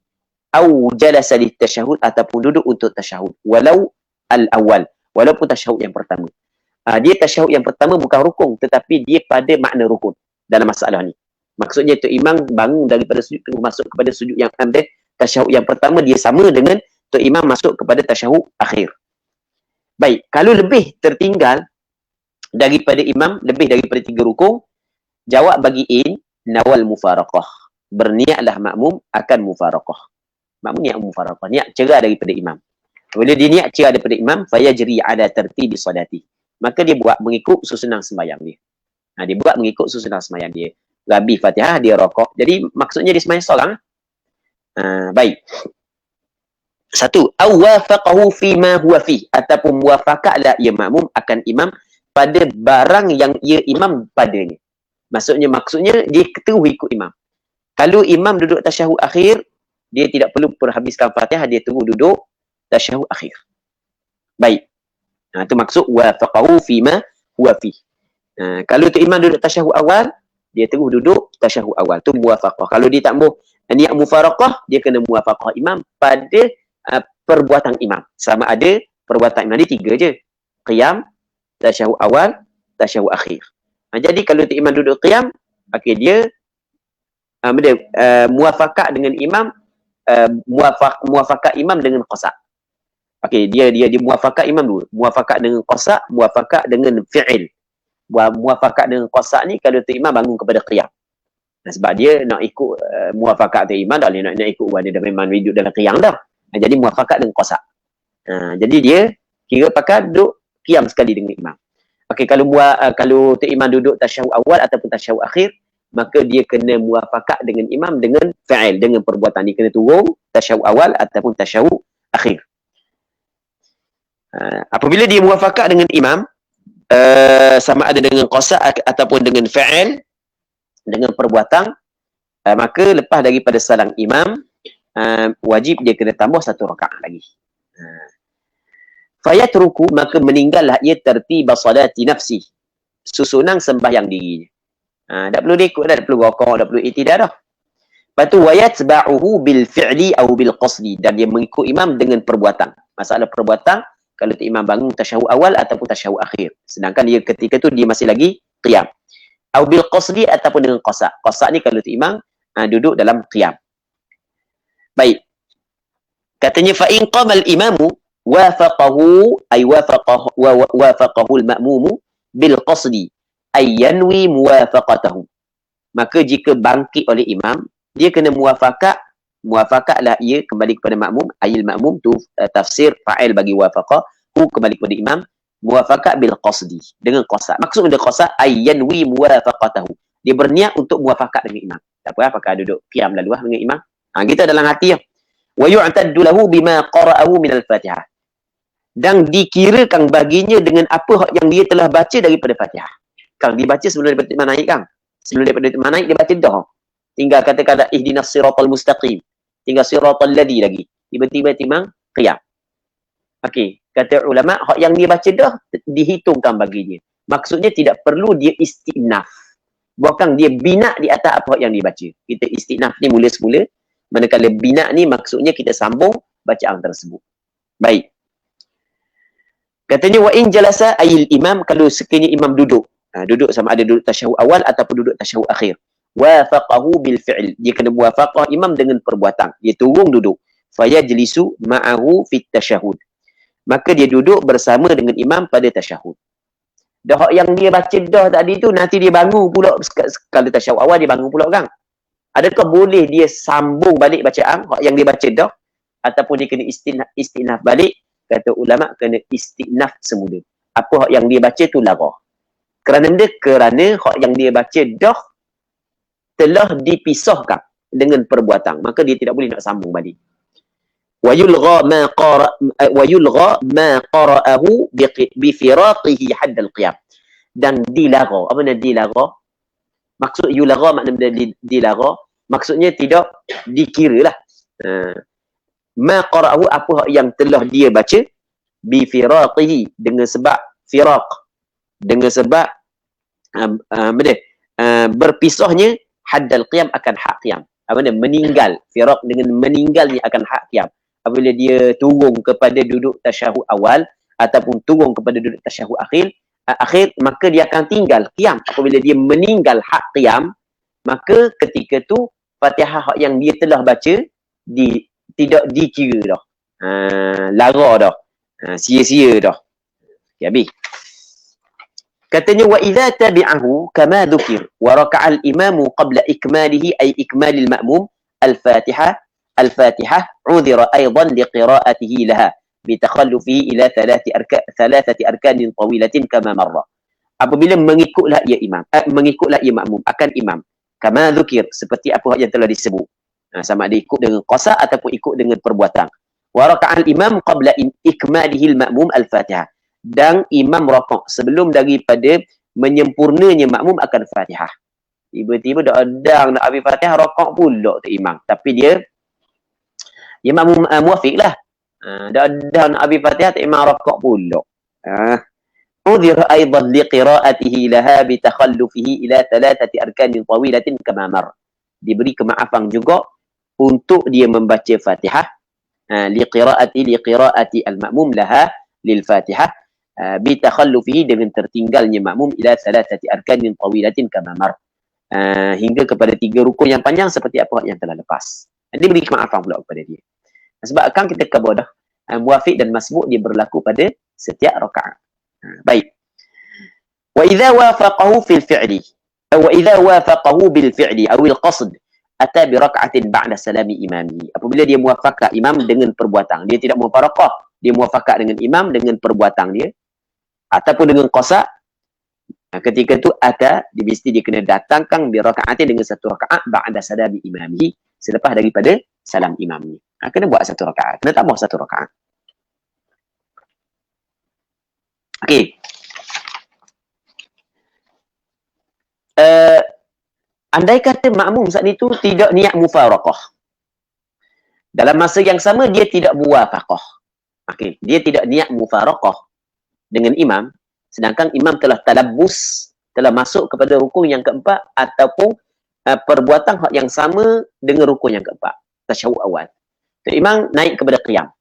Au jalasa lit tasyahud, ataupun duduk untuk tasyahud. Walau al-awwal, walaupun tasyahud yang pertama. Dia tasyahud yang pertama bukan rukun, tetapi dia pada makna rukun dalam masalah ni. Maksudnya tu imam bangun daripada sujud masuk kepada sujud yang ambil tasyahud yang pertama, dia sama dengan tu imam masuk kepada tasyahud akhir. Baik, kalau lebih tertinggal daripada imam, lebih daripada 3 rukun, jawab bagi in nawal mufaraqah. Berniatlah makmum akan mufaraqah. Makmum niat mufaraqah, niat cerai daripada imam. Bila dia niat cerai daripada imam, fayajri ala tartibi salati. Maka dia buat mengikut susunan sembahyang dia. Dia buat mengikut susunan sembahyang dia. Rabi Fatihah, dia rokok. Jadi maksudnya dia sembahyang seorang. Baik. 1. Aw wafaqahu fi ma huwa fi, ataupun muwafaqahlah ia makmum akan imam pada barang yang ia imam padanya. Maksudnya dia terus ikut imam. Kalau imam duduk tasyahud akhir, dia tidak perlu perhabiskan Fatihah, dia terus duduk tasyahud akhir. Baik. Itu maksud wafaqahu fi ma huwa fi. Kalau tu imam duduk tasyahud awal, dia terus duduk tasyahud awal. Tu muwafaqah. Kalau dia tak mau niat mufaraqah, dia kena muwafaqah imam pada perbuatan imam. Sama ada perbuatan imam ni 3 je. Qiyam, tasyahud awal, tasyahud akhir. Jadi kalau tu imam duduk qiyam, okey, dia muwafaqah dengan imam muafakat imam dengan qasa. Okey, dia muafakat imam dulu. Muafakat dengan qasa, muafakat dengan fi'il. Muafakat dengan qasa ni kalau tu imam bangun kepada qiyam. Nah, sebab dia nak ikut muafakat tu imam, tak boleh nak ikut dia dah memang duduk dalam qiyam dah. Jadi muafakat dengan qasa. Jadi dia kira pakai duduk qiyam sekali dengan imam. Okey, kalau tu imam duduk tasyahud awal ataupun tasyahud akhir, maka dia kena muafakat dengan imam dengan fa'il, dengan perbuatan. Dia kena turun tasyahud awal ataupun tasyahud akhir. Apabila dia muafakat dengan imam, sama ada dengan qasa ataupun dengan fa'il, dengan perbuatan, maka lepas daripada salam imam, wajib dia kena tambah 1 rakaat lagi. Fayatruku, maka meninggallah ia tertiba salati nafsi, susunan sembahyang dirinya. Tak perlu dia ikut dah, tak perlu rakaat, tak perlu i'tidal dah. Lepas tu wayatba'uhu bil fi'li atau bil qasdi, dan dia mengikut imam dengan perbuatan. Masalah perbuatan, kalau tu imam bangun tasyahud awal ataupun tasyahud akhir, sedangkan dia ketika tu dia masih lagi qiyam. Au bil qasdi ataupun dengan qasa. Qasa ni kalau tu imam duduk dalam qiyam. Baik. Katanya fa in qama al imamu wafaqahu ay wafaqahu al ma'mumu bil qasdi ay yanwi muwafaqatahu. Maka jika bangkit oleh imam, dia kena muwafaqatlah ia kembali kepada makmum. Ayil makmum tu tafsir fa'il bagi wafaqah, hu kembali kepada imam, muwafaqat bil qasdi, dengan qasa. Maksud dengan qasa ayyanwi muwafaqatahu, dia berniat untuk muwafaqat dengan imam. Tak apa, pakai duduk qiyam lalu dengan imam. Kita dalam hati. Wa yu'taddu lahu bima qara'ahu min al-Fatihah, dan dikirakan baginya dengan apa yang dia telah baca daripada Fatihah. Kang dibaca sebelum daripada imam naik, Kang. Sebelum daripada imam naik dia baca dah. Tinggal kata-kata ihdinas siratal mustaqim, tinggal siratal ladzi lagi. Tiba-tiba imam qiyam. Okey, kata ulama, hak yang dia baca dah dihitungkan baginya. Maksudnya tidak perlu dia istinaf. Bukan dia bina di atas apa yang dia baca. Kita istinaf ni mula semula, manakala bina ni maksudnya kita sambung bacaan tersebut. Baik. Katanya wa in jalasa ayil imam, kalau sekiranya imam duduk. Duduk sama ada duduk tasyahud awal ataupun duduk tasyahud akhir. Wafaqahu bil fi'l, dia kena muwafaqah imam dengan perbuatan. Dia turun duduk. Fayajlisu ma'ahu fit tasyahud, maka dia duduk bersama dengan imam pada tasyahud. Dah yang dia baca dah tadi tu, nanti dia bangun pula. Kalau tasyahud awal dia bangun pula, kan? Adakah boleh dia sambung balik bacaan hak yang dia baca dah, ataupun dia kena istinaf balik? Kata ulama, kena istinaf semula. Apa hak yang dia baca tu larah. Kerana hak yang dia baca dah telah dipisahkan dengan perbuatan, maka dia tidak boleh nak sambung balik. ويلغى ما قرأه بفراقه حد القيام, dan dilarang. Apa makna dilarang? Maksud yulagha, makna dilarang maksudnya tidak dikira lah. Ma qara'ahu, apa yang telah dia baca, bifiraqihi, dengan sebab firaq, dengan sebab berpisahnya haddal qiyam, akan hak qiyam. Apa makna meninggal? Firaq dengan meninggalnya akan hak qiyam. Apabila dia turun kepada duduk tasyahud awal ataupun turun kepada duduk tasyahud akhir, maka dia akan tinggal qiyam. Apabila dia meninggal hak qiyam, maka ketika tu Fatihah yang dia telah baca tidak dikira dah. Lara dah. Sia-sia dah. Okay, habis. Katanya wa idza tabi'ahu kama dhukir wa raka'a al-imamu qabla ikmalihi ay ikmalil ma'mum al-Fatihah عذر أيضا لقراءته لها بتخلفه إلى ثلاثة أركان طويلة كما مر. Apabila mengikutlah ia makmum akan imam, kama dzukir, seperti apa yang telah disebut. Sama ada ikut dengan qasa ataupun ikut dengan perbuatan. Wa raka'al imam qabla ikmalihi al-ma'mum al-Fatihah, dan imam rakaat sebelum daripada menyempurnanya makmum akan Fatihah. Tiba-tiba dah adang nak habis Fatihah, rakaat pula tu imam, tapi dia makmum muafiq lah. Dah nak habis Fatihah, imam rakaat pula. Udhir aidan liqira'atihi laha bitakhallufihi ila thalathati arkanin tawilatin kama mar. Diberi kemaafan juga untuk dia membaca Fatihah, liqira'ati al-ma'mum laha lil Fatihah, bitakhallufihi, dengan tertinggalnya makmum, ila thalathati arkanin tawilatin kama mar, hingga kepada 3 rukun yang panjang seperti apa yang telah lepas. Dia beri kemaafan pula kepada dia. Sebab kan kita kabodah, muwafiq dan masbuk dia berlaku pada setiap rakaat. Baik. Wa idza wafaqahu fil fi'li wa idza wafaqahu bil fi'li aw al qasd ata bi rak'atin ba'da salami imami. Apabila dia muwafaqah imam dengan perbuatan, dia tidak mufaraqah, dia muwafaqah dengan imam dengan perbuatan dia ataupun dengan qasad, ketika itu dia mesti dia kena datangkan bi rak'atin dengan satu rakaat ba'da salami imami, selepas daripada salam imamnya. Kena buat satu rakaat, kena tambah satu rakaat. Okey. Andai kata makmum saat itu tidak niat mufaraqah, dalam masa yang sama dia tidak muwafaqah. Okey, dia tidak niat mufaraqah dengan imam, sedangkan imam telah talabbus, telah masuk kepada rukun yang keempat ataupun perbuatan yang sama dengan rukun yang keempat, tasyahud awal. Imam naik kepada qiyam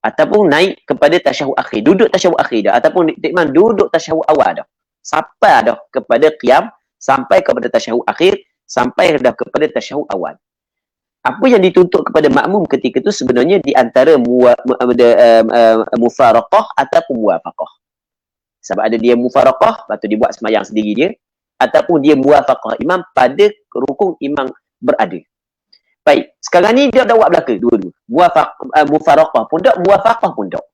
ataupun naik kepada tasyahud akhir, duduk tasyahud akhir dah, ataupun imam duduk tasyahud awal dah, sampai dah kepada qiyam, sampai kepada tasyahud akhir, sampai dah kepada tasyahud awal. Apa yang dituntut kepada makmum ketika itu sebenarnya di antara mufaraqah ataupun muwafaqah. Sebab ada dia mufaraqah, lepas tu dia buat sembahyang sendiri dia, ataupun dia muwafaqah imam pada rukun imam berada. Baik, sekarang ni dia dah buat belaka dua-dua. Mufaraqah pun tak, muwafaqah pun tak.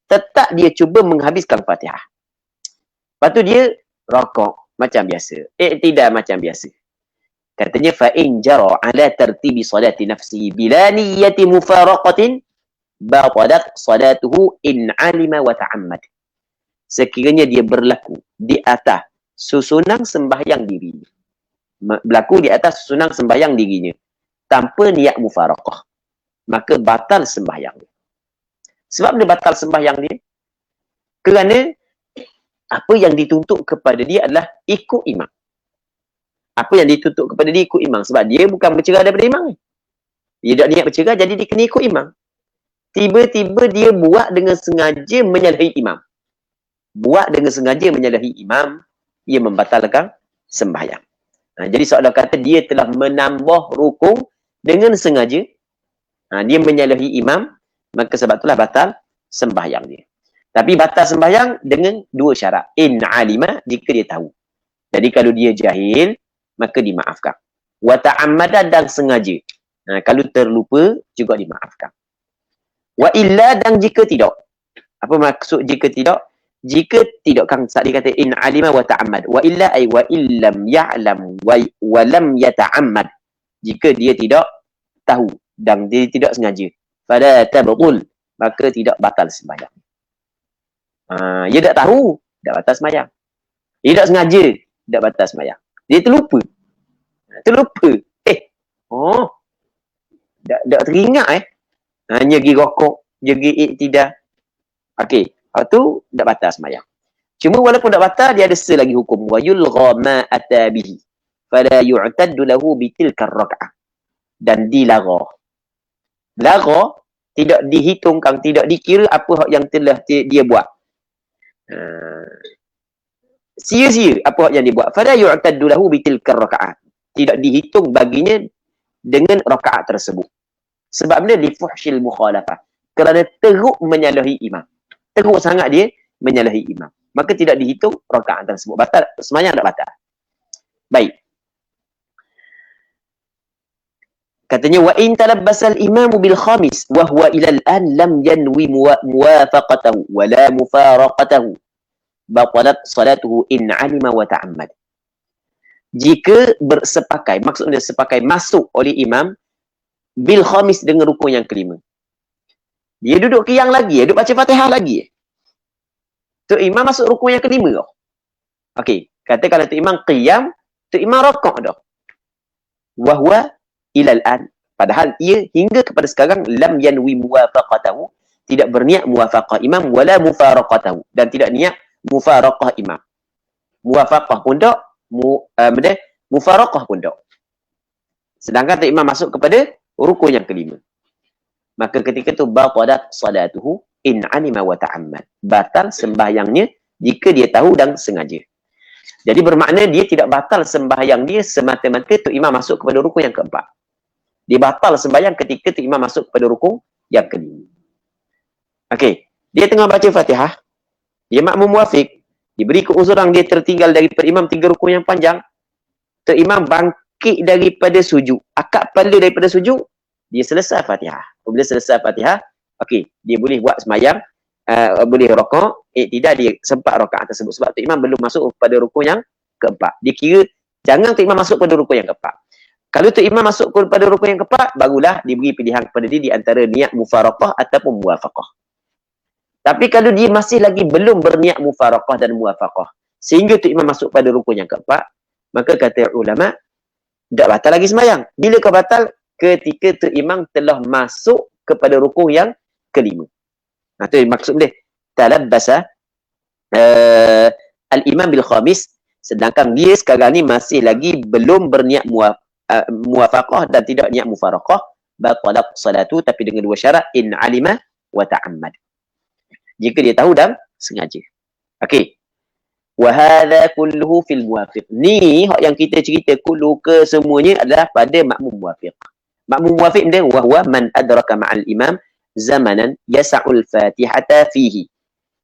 Tetap dia cuba menghabiskan Fatihah. Lepas tu dia rakaat macam biasa, i'tidal macam biasa. Katanya fa in jara ala tartibi salati nafsihi bila niyyati mufaraqatin batalat salatuhu in alima wa ta'ammad. Sekiranya dia berlaku di atas susunan sembahyang dirinya, berlaku di atas susunan sembahyang dirinya tanpa niat mufaraqah, maka batal sembahyang dia. Sebab dia batal sembahyang dia kerana apa yang dituntut kepada dia adalah ikut imam. Apa yang dituntut kepada dia ikut imam. Sebab dia bukan bercerai daripada imam. Dia tak niat bercerai, jadi dia kena ikut imam. Tiba-tiba dia buat dengan sengaja menyalahi imam. Buat dengan sengaja menyalahi imam, ia membatalkan sembahyang. Jadi seolah kata dia telah menambah rukun dengan sengaja. Dia menyalahi imam, maka sebab itulah batal sembahyang dia. Tapi batal sembahyang dengan dua syarat. In alima, jika dia tahu. Jadi kalau dia jahil, maka dimaafkan. Wa ta'ammada, dan sengaja. Kalau terlupa, juga dimaafkan. Wa illa, dan jika tidak. Apa maksud jika tidak? Jika tidak, kan saat dia kata in alima wa ta'ammad. Wa illa ay wa illam ya'lam wa lam yata'ammad. Jika dia tidak tahu dan dia tidak sengaja. Fala tabtul, maka tidak batal sembahyang. Dia tak tahu, tak batal sembahyang. Dia tak sengaja, tak batal sembahyang. Dia terlupa. Terlupa. Tak teringat hanya pergi rokok, pergi i'tidal. Okey, lepas tu tak batal sembahyang. Cuma walaupun tak batal, dia ada selagi hukum. Wa yulgha ma ata bihi fala yu'taddu lahu bitilka rak'ah. Dan dilarang. Larang tidak dihitungkan, tidak dikira apa yang telah dia buat. Sia-sia apa yang dia buat. Fala yu'taddu lahu bitilka rak'ah. Tidak dihitung baginya dengan rakaat tersebut. Sebab dia li fuhsyil mukhalafah. Kerana teruk menyalahi imam. Teruk sangat dia menyalahi imam. Maka tidak dihitung rakaat tersebut. Batal, sembahyang tak batal. Baik. Katanya wa in talabbasal imamu bil khamis wa huwa ila al-an lam yanwi muwafaqatahu wa la mufaraqatahu batalat salatuhu in alima wa ta'ammad. Jika bersepakai, maksudnya sepakai masuk oleh imam bil khamis dengan rukun yang kelima. Dia duduk qiyam lagi, duduk baca Fatihah lagi. Tu imam masuk rukun yang kelima dah. Okey, kata kalau tu imam qiyam, tu imam rakaat dah. Wa huwa ilal an, padahal ia hingga kepada sekarang lam yanwi muwafaqatahu, tidak berniat muwafaqah imam wala mufaraqatahu, dan tidak niat mufaraqah imam. Muwafaqah pun tak, mufaraqah pun tak. Sedangkan imam masuk kepada rukun yang kelima. Maka ketika itu batalat salatuhu in alima wa ta'ammad. Batal sembahyangnya jika dia tahu dan sengaja. Jadi bermakna dia tidak batal sembahyang dia semata-mata tu imam masuk kepada rukun yang keempat. Dia batal sembahyang ketika tu imam masuk pada rukun yang kelima. Okey, dia tengah baca Fatihah, dia makmum muafiq, diberi keuzuran dia tertinggal daripada imam 3 rukun yang panjang, tu imam bangkit daripada sujud, akak kepala daripada sujud, dia selesai Fatihah. Apabila selesai Fatihah, okey, dia boleh buat sembahyang, boleh rokok, tidak dia sempat rakaat tersebut sebab tu imam belum masuk pada rukun yang keempat. Dia kira jangan tu imam masuk pada rukun yang keempat. Kalau tu imam masuk pada rukun yang keempat, barulah diberi pilihan kepada dia di antara niat mufaraqah ataupun muwafaqah. Tapi kalau dia masih lagi belum berniat mufaraqah dan muwafaqah, sehingga tu imam masuk pada rukun yang keempat, maka kata ulama, tak batal lagi sembahyang. Bila kau batal? Ketika tu imam telah masuk kepada rukun yang kelima. Nah, tu maksud dia. Talabbasa al-imam bil khamis, sedangkan dia sekarang ni masih lagi belum berniat muwafaqah dan tidak niat mufaraqah, batalat salatu, tapi dengan 2 syarat, in alima wa ta'ammad. Jika dia tahu dan sengaja. Okey. Wa hadha kulluhu fil muwafiq. Ni hak yang kita cerita kullu ke semuanya adalah pada makmum muwafiq. Makmum muwafiq dia wa huwa man adraka ma'al imam zamanan yas'ul fatihata fihi.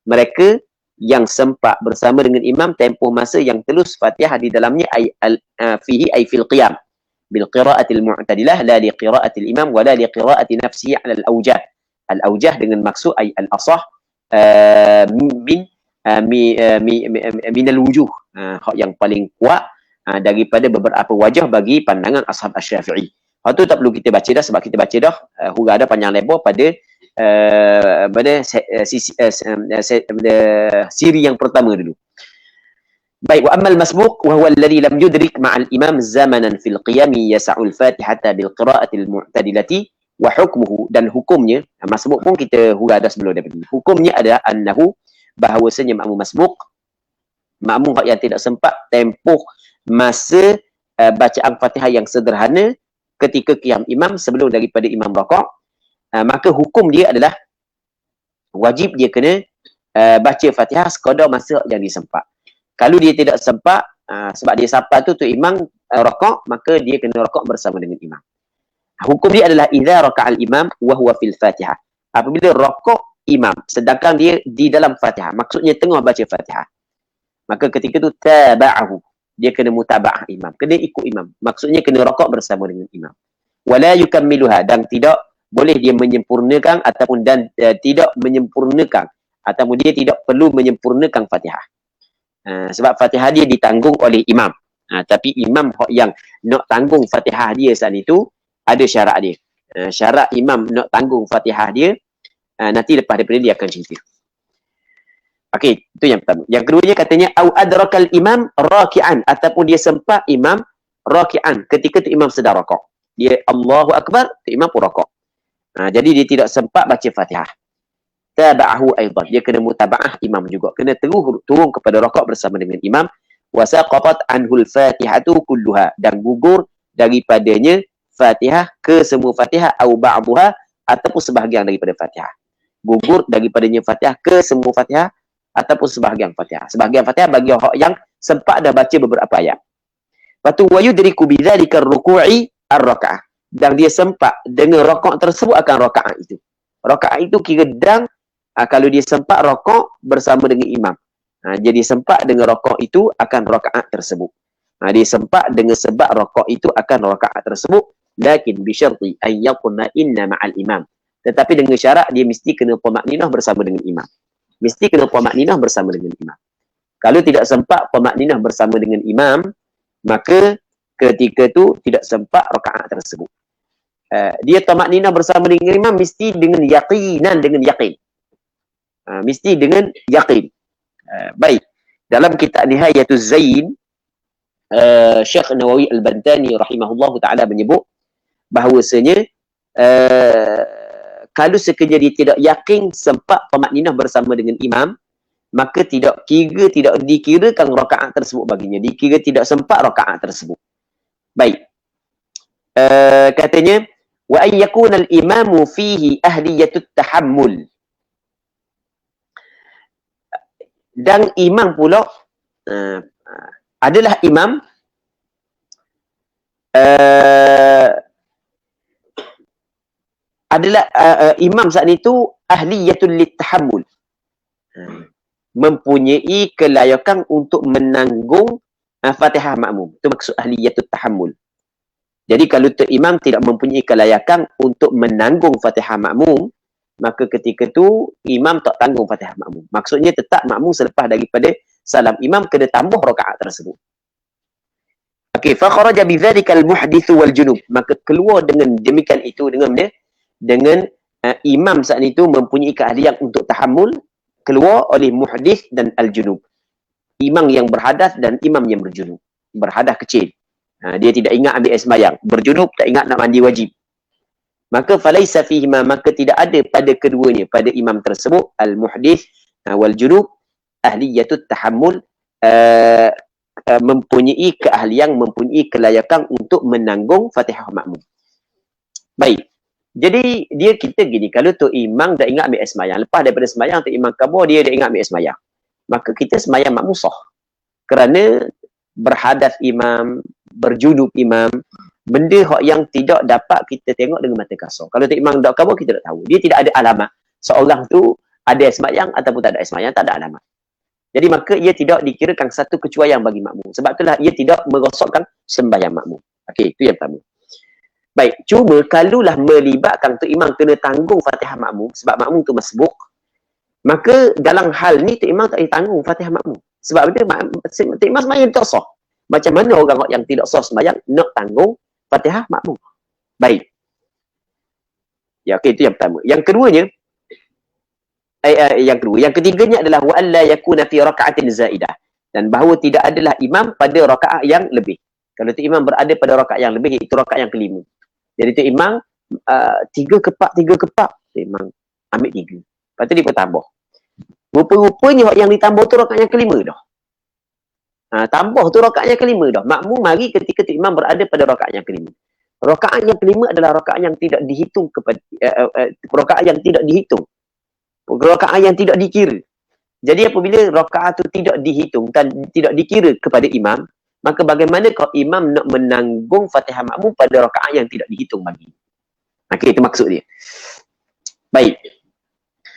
Mereka yang sempat bersama dengan imam tempoh masa yang telus Fatihah di dalamnya, fihi ay fil qiyam bil qira'atil mu'tadilah la li qira'atil imam wa la li qira'ati nafsihi 'ala al-awjah. Al-awjah dengan maksud ay al-asah min al-wujuh, hak yang paling kuat daripada beberapa wajah bagi pandangan ashab Asy-Syafi'i. Hak tu tak perlu kita baca dah sebab kita baca dah huruf ada panjang lebar pada siri yang pertama dulu. Baik, wa ammal masbuq wa huwa alladhi lam yudrik ma'al imam zamanan fil qiyami yas'ul fatihata bil qira'ati al mu'tadilati wa hukmuhu, dan hukumnya masbuq pun kita huruf ada sebelum daripada ini. Hukumnya adalah annahu, bahawasanya makmum masbuq, makmum yang tidak sempat tempoh masa bacaan Fatihah yang sederhana ketika qiyam imam sebelum daripada imam rakaat, maka hukum dia adalah wajib dia kena baca Fatihah sekadar masa yang disempat. Kalau dia tidak sempat sebab dia sampai tu imam rakaat, maka dia kena rakaat bersama dengan imam. Hukum dia adalah idza raka'al imam wa huwa fil Fatihah. Apabila rakaat imam sedangkan dia di dalam Fatihah, maksudnya tengah baca Fatihah, maka ketika tu taba'ahu, dia kena mutaba'ah imam, kena ikut imam, maksudnya kena rakaat bersama dengan imam. Wala yukammiluha, dan tidak boleh dia menyempurnakan ataupun tidak menyempurnakan ataupun dia tidak perlu menyempurnakan Fatihah. Sebab Fatihah dia ditanggung oleh imam. Tapi imam yang nak tanggung Fatihah dia saat itu ada syarat dia. Syarat imam nak tanggung Fatihah dia nanti lepas daripada dia akan cerita. Okey, itu yang pertama. Yang keduanya katanya au adrakal imam raki'an, ataupun dia sempat imam raki'an ketika tu imam sedang rakaat. Dia Allahu akbar, tu imam pun rakaat. Jadi dia tidak sempat baca Fatihah. Taba'ahu aidan, dia kena mutaba'ah imam juga, kena turun kepada rakaat bersama dengan imam. Wa saqatat anhul fatihatu kulluha, dan gugur daripadanya Fatihah ke semua Fatihah, au ba'daha, ataupun sebahagian daripada Fatihah. Gugur daripadanya Fatihah ke semua Fatihah ataupun sebahagian Fatihah. Sebahagian Fatihah bagi orang yang sempat dah baca beberapa ayat. Patu wa yudriku bidzalika ar-ruku'i ar-raka'ah, dan dia sempat dengan rakaat tersebut akan rakaat itu. Rakaat itu kira dan kalau dia sempat rakaat bersama dengan imam. Jadi sempat dengan rakaat itu akan rakaat tersebut. Dia sempat dengan sebab rakaat itu akan rakaat tersebut, lakin bi syarti an yakuna inna ma'al imam. Tetapi dengan syarat dia mesti kena pemakninah bersama dengan imam. Mesti kena pemakninah bersama dengan imam. Kalau tidak sempat pemakninah bersama dengan imam, maka ketika tu tidak sempat rakaat tersebut. Dia tamakninah bersama dengan imam mesti dengan yaqinan, dengan yakin. Mesti dengan yakin. Baik. Dalam kitab Nihayatuz Zain, Syekh Nawawi Al-Bantani rahimahullahu ta'ala menyebut bahawasanya kalau sekiranya dia tidak yakin sempat pemakninah bersama dengan imam, maka tidak dikirakan rakaat tersebut baginya. Dikira tidak sempat rakaat tersebut. Baik. Katanya wa ay yakuna al-imamu fihi ahliyatut tahammul. Dan imam pula adalah imam adalah imam saat itu ahliyatul litahammul. Mempunyai kelayakan untuk menanggung Fatihah makmum. Itu maksud ahliyatul tahammul. Jadi kalau imam tidak mempunyai kelayakan untuk menanggung Fatihah makmum, maka ketika tu imam tak tanggung Fatihah makmum. Maksudnya tetap makmum selepas daripada salam imam kena tambah rakaat tersebut. Okey, fa kharaja bidzalika al-muhdits wal junub. Maka keluar dengan demikian itu dengan imam saat itu mempunyai keahlian untuk tahammul, keluar oleh muhdits dan al-junub. Imam yang berhadas dan imam yang berjunub. Berhadas kecil. Dia tidak ingat ambil air sembahyang. Berjunub tak ingat nak mandi wajib. Maka falaisa fihima, maka tidak ada pada keduanya, pada imam tersebut al-muhdits wal junub ahliyatut tahammul, mempunyai keahlian, mempunyai kelayakan untuk menanggung Fatihah makmum. Baik. Jadi dia kita gini, kalau tu imam dah ingat ambil air sembahyang, lepas daripada sembahyang tu imam kabur, dia dah ingat ambil air sembahyang, maka kita sembahyang makmum sah. Kerana berhadas imam, berjunub imam, benda yang tidak dapat kita tengok dengan mata kasar. Kalau tu imam dah kabur, kita tak tahu. Dia tidak ada alamat seorang tu ada air sembahyang ataupun tak ada air sembahyang, tak ada alamat. Jadi maka ia tidak dikirakan satu kecuaian bagi makmum. Sebab itulah ia tidak merosakkan sembahyang makmum. Okey, itu yang pertama. Baik, cuma kalulah melibatkan tu imam kena tanggung Fatihah makmum sebab makmum tu masbuk, maka dalam hal ni tu imam tak boleh tanggung Fatihah makmum. Sebab dia tu imam sembahyang tak sah. Macam mana orang yang tidak sah sembahyang nak tanggung Fatihah makmum? Baik. Ya, okey, itu yang pertama. Yang keduanya, yang ketiganya adalah wa alla yakuna fi raka'atin zaidah, dan bahawa tidak adalah imam pada rakaat yang lebih. Kalau tu imam berada pada rakaat yang lebih, itu rakaat yang kelima. Jadi tu imam 3 kepak, imam ambil 3. Lepas tu dia pun tambah. Rupa-rupanya yang ditambah tu rakaat yang kelima dah. Tambah tu rakaat yang kelima dah. Makmum mari ketika tu imam berada pada rakaat yang kelima. Rakaat yang kelima adalah rakaat yang tidak dihitung kepada rakaat yang tidak dihitung. Rakaat yang tidak dikira. Jadi apabila rakaat itu tidak dihitung dan tidak dikira kepada imam, maka bagaimana kalau imam nak menanggung Fatihah makmum pada rakaat yang tidak dihitung bagi? Okey, itu maksud dia. Baik.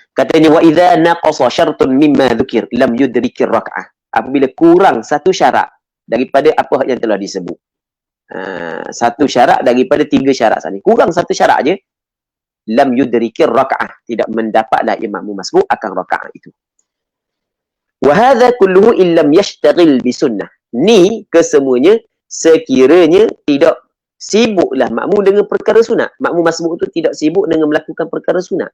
Katanya wa idza naqasa syartun mimma dzukir lam yudrikir rakaah. Apabila kurang satu syarat daripada apa yang telah disebut. Satu syarat daripada 3 syarat tadi. Kurang satu syarat aja, lam yudrikir rakaah, tidak mendapatlah imam masbuk akan rakaat itu. Wa hadza kulluhu illam yashtaghil bi sunnah. Ni kesemuanya sekiranya tidak sibuklah makmum dengan perkara sunat. Makmum masbuk itu tidak sibuk dengan melakukan perkara sunat.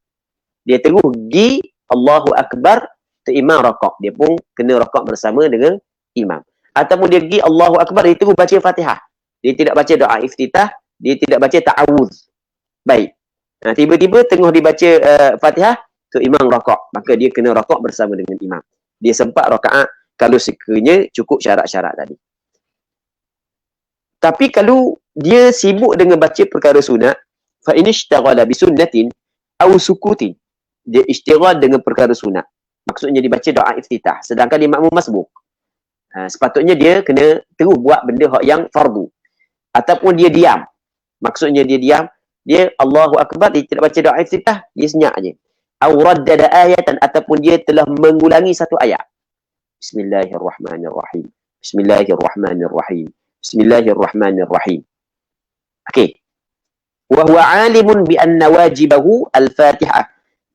Dia terus pergi Allahu Akbar, tu imam rakaat, dia pun kena rakaat bersama dengan imam. Ataupun dia pergi Allahu Akbar, dia terus baca Fatihah. Dia tidak baca doa iftitah, dia tidak baca ta'awuz. Baik. Tiba-tiba tengah dibaca Fatihah, tu imam rakaat, maka dia kena rakaat bersama dengan imam. Dia sempat rakaat kalau sekiranya cukup syarat-syarat tadi. Tapi kalau dia sibuk dengan baca perkara sunat, fa in ishtaghala bi sunnatin aw sukutin, dia istighal dengan perkara sunat, maksudnya dibaca doa iftitah, sedangkan dia makmum masbuk, sepatutnya dia kena terus buat benda yang fardu. Ataupun dia diam, maksudnya dia diam, dia Allahu Akbar, dia tidak baca doa iftitah, dia senyap aja. Aw raddada ayatan, ataupun dia telah mengulangi satu ayat. Bismillahirrahmanirrahim. Bismillahirrahmanirrahim. Bismillahirrahmanirrahim. Okey. Wa huwa alimun bi anna wajibahu al-Fatihah.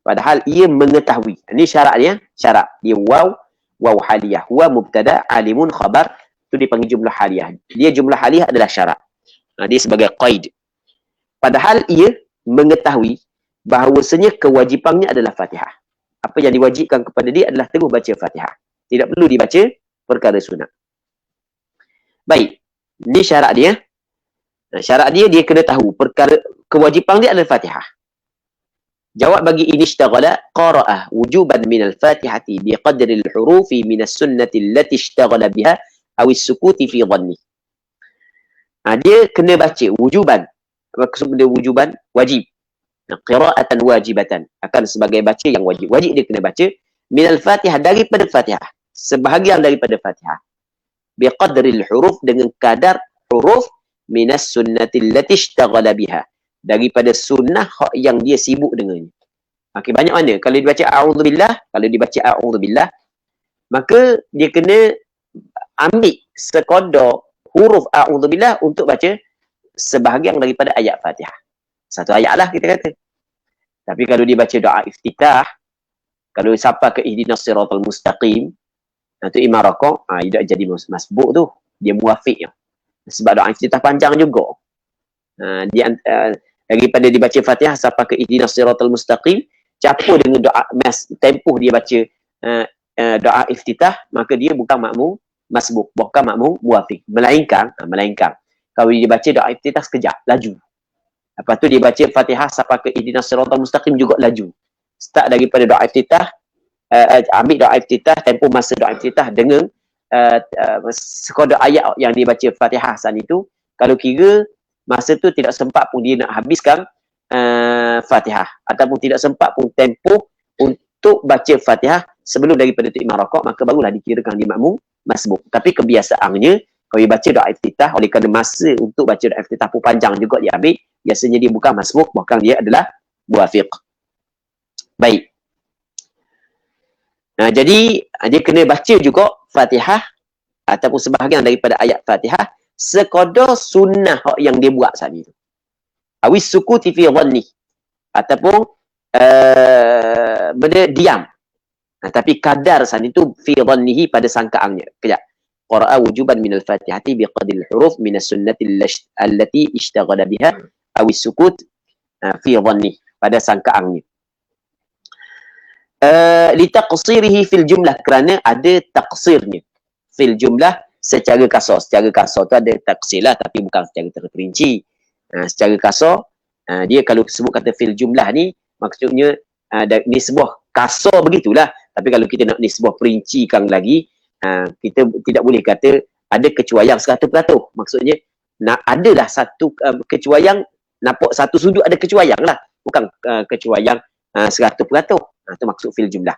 Padahal ia mengetahui. Ini syarat dia, syarat. Dia waw haliyah. Wa mubtada, alimun khabar, itu dipanggil jumlah haliyah. Dia jumlah haliyah adalah syarat. Dia sebagai qaid. Padahal ia mengetahui bahawasanya kewajipannya adalah Fatihah. Apa yang diwajibkan kepada dia adalah terus baca Fatihah. Tidak perlu dibaca perkara sunat. Baik. Ini syarat dia. Syarat dia, dia kena tahu perkara kewajipan dia adalah Fatihah. Jawab bagi ini ishtaghala qara'ah wujuban minal Fatihati biqadri al-hurufi minas sunnati allati ishtaghala biha aw as-sukuti fi dhanni. Dia kena baca wujuban. Maksud benda wujuban, wajib. Qira'atan wajibatan, akan sebagai baca yang wajib. Wajib dia kena baca minal Fatihah, daripada Fatihah, sebahagian daripada Fatihah. Biqadril huruf, dengan kadar huruf, minas sunnati allati ishtaghala biha, daripada sunnah yang dia sibuk dengannya. Okey, banyak mana? Kalau dibaca a'udzubillah, maka dia kena ambil sekadar huruf a'udzubillah untuk baca sebahagian daripada ayat Fatihah. Satu ayat lah kita kata. Tapi kalau dia baca doa iftitah, kalau sampai ke ihdinas siratal mustaqim, tu imam rakaat, dia jadi masbuk tu. Dia muafiq. Sebab doa iftitah panjang juga. Daripada dibaca Fatihah sampai ke ihdinas siratal mustaqim, campur dengan doa tempoh dia baca doa iftitah, maka dia bukan makmum masbuk, bukan makmum muafiq. Melainkan kalau dia baca doa iftitah sekejap, laju. Lepas tu dia baca Fatihah sampai ke ihdinas siratal mustaqim juga laju. Start daripada doa iftitah, ambil doa iftitah, tempoh masa doa iftitah dengan sekadar ayat yang dia baca Fatihah saat itu. Kalau kira masa tu tidak sempat pun dia nak habiskan Fatihah, ataupun tidak sempat pun tempoh untuk baca Fatihah sebelum daripada tu imam rakaat, maka barulah dikirakan dia makmum masbuk. Tapi kebiasaannya kalau dia baca doa iftitah, oleh kerana masa untuk baca doa iftitah pun panjang juga dia ambil, biasanya dia bukan masbuk, bahkan dia adalah muafiq. Baik. Jadi dia kena baca juga Fatihah ataupun sebahagian daripada ayat Fatihah sekadar sunnah yang dia buat saat itu. Awis sukuti fi dhanni, ataupun benda diam. Tapi kadar saat itu fi dhannihi pada sangkaannya. Kejap. Qara'a wujuban minal Fatihati biqadril huruf minas sunnati allati ishtaghala biha awis sukut fi dhanni, pada sangkaannya. Litaqsirihi fil jumlah, kerana ada taksirnya fil jumlah secara kasar. Secara kasar tu ada taksir lah, tapi bukan secara terperinci. Secara kasar, dia kalau sebut kata fil jumlah ni, maksudnya nisbah kasar begitulah. Tapi kalau kita nak nisbah perincikan lagi, kita tidak boleh kata ada kecuaian 100%. Maksudnya adalah satu kecuaian, nampak satu sudut ada kecuaian lah, bukan kecuaian 100%. Itu maksud fil jumlah.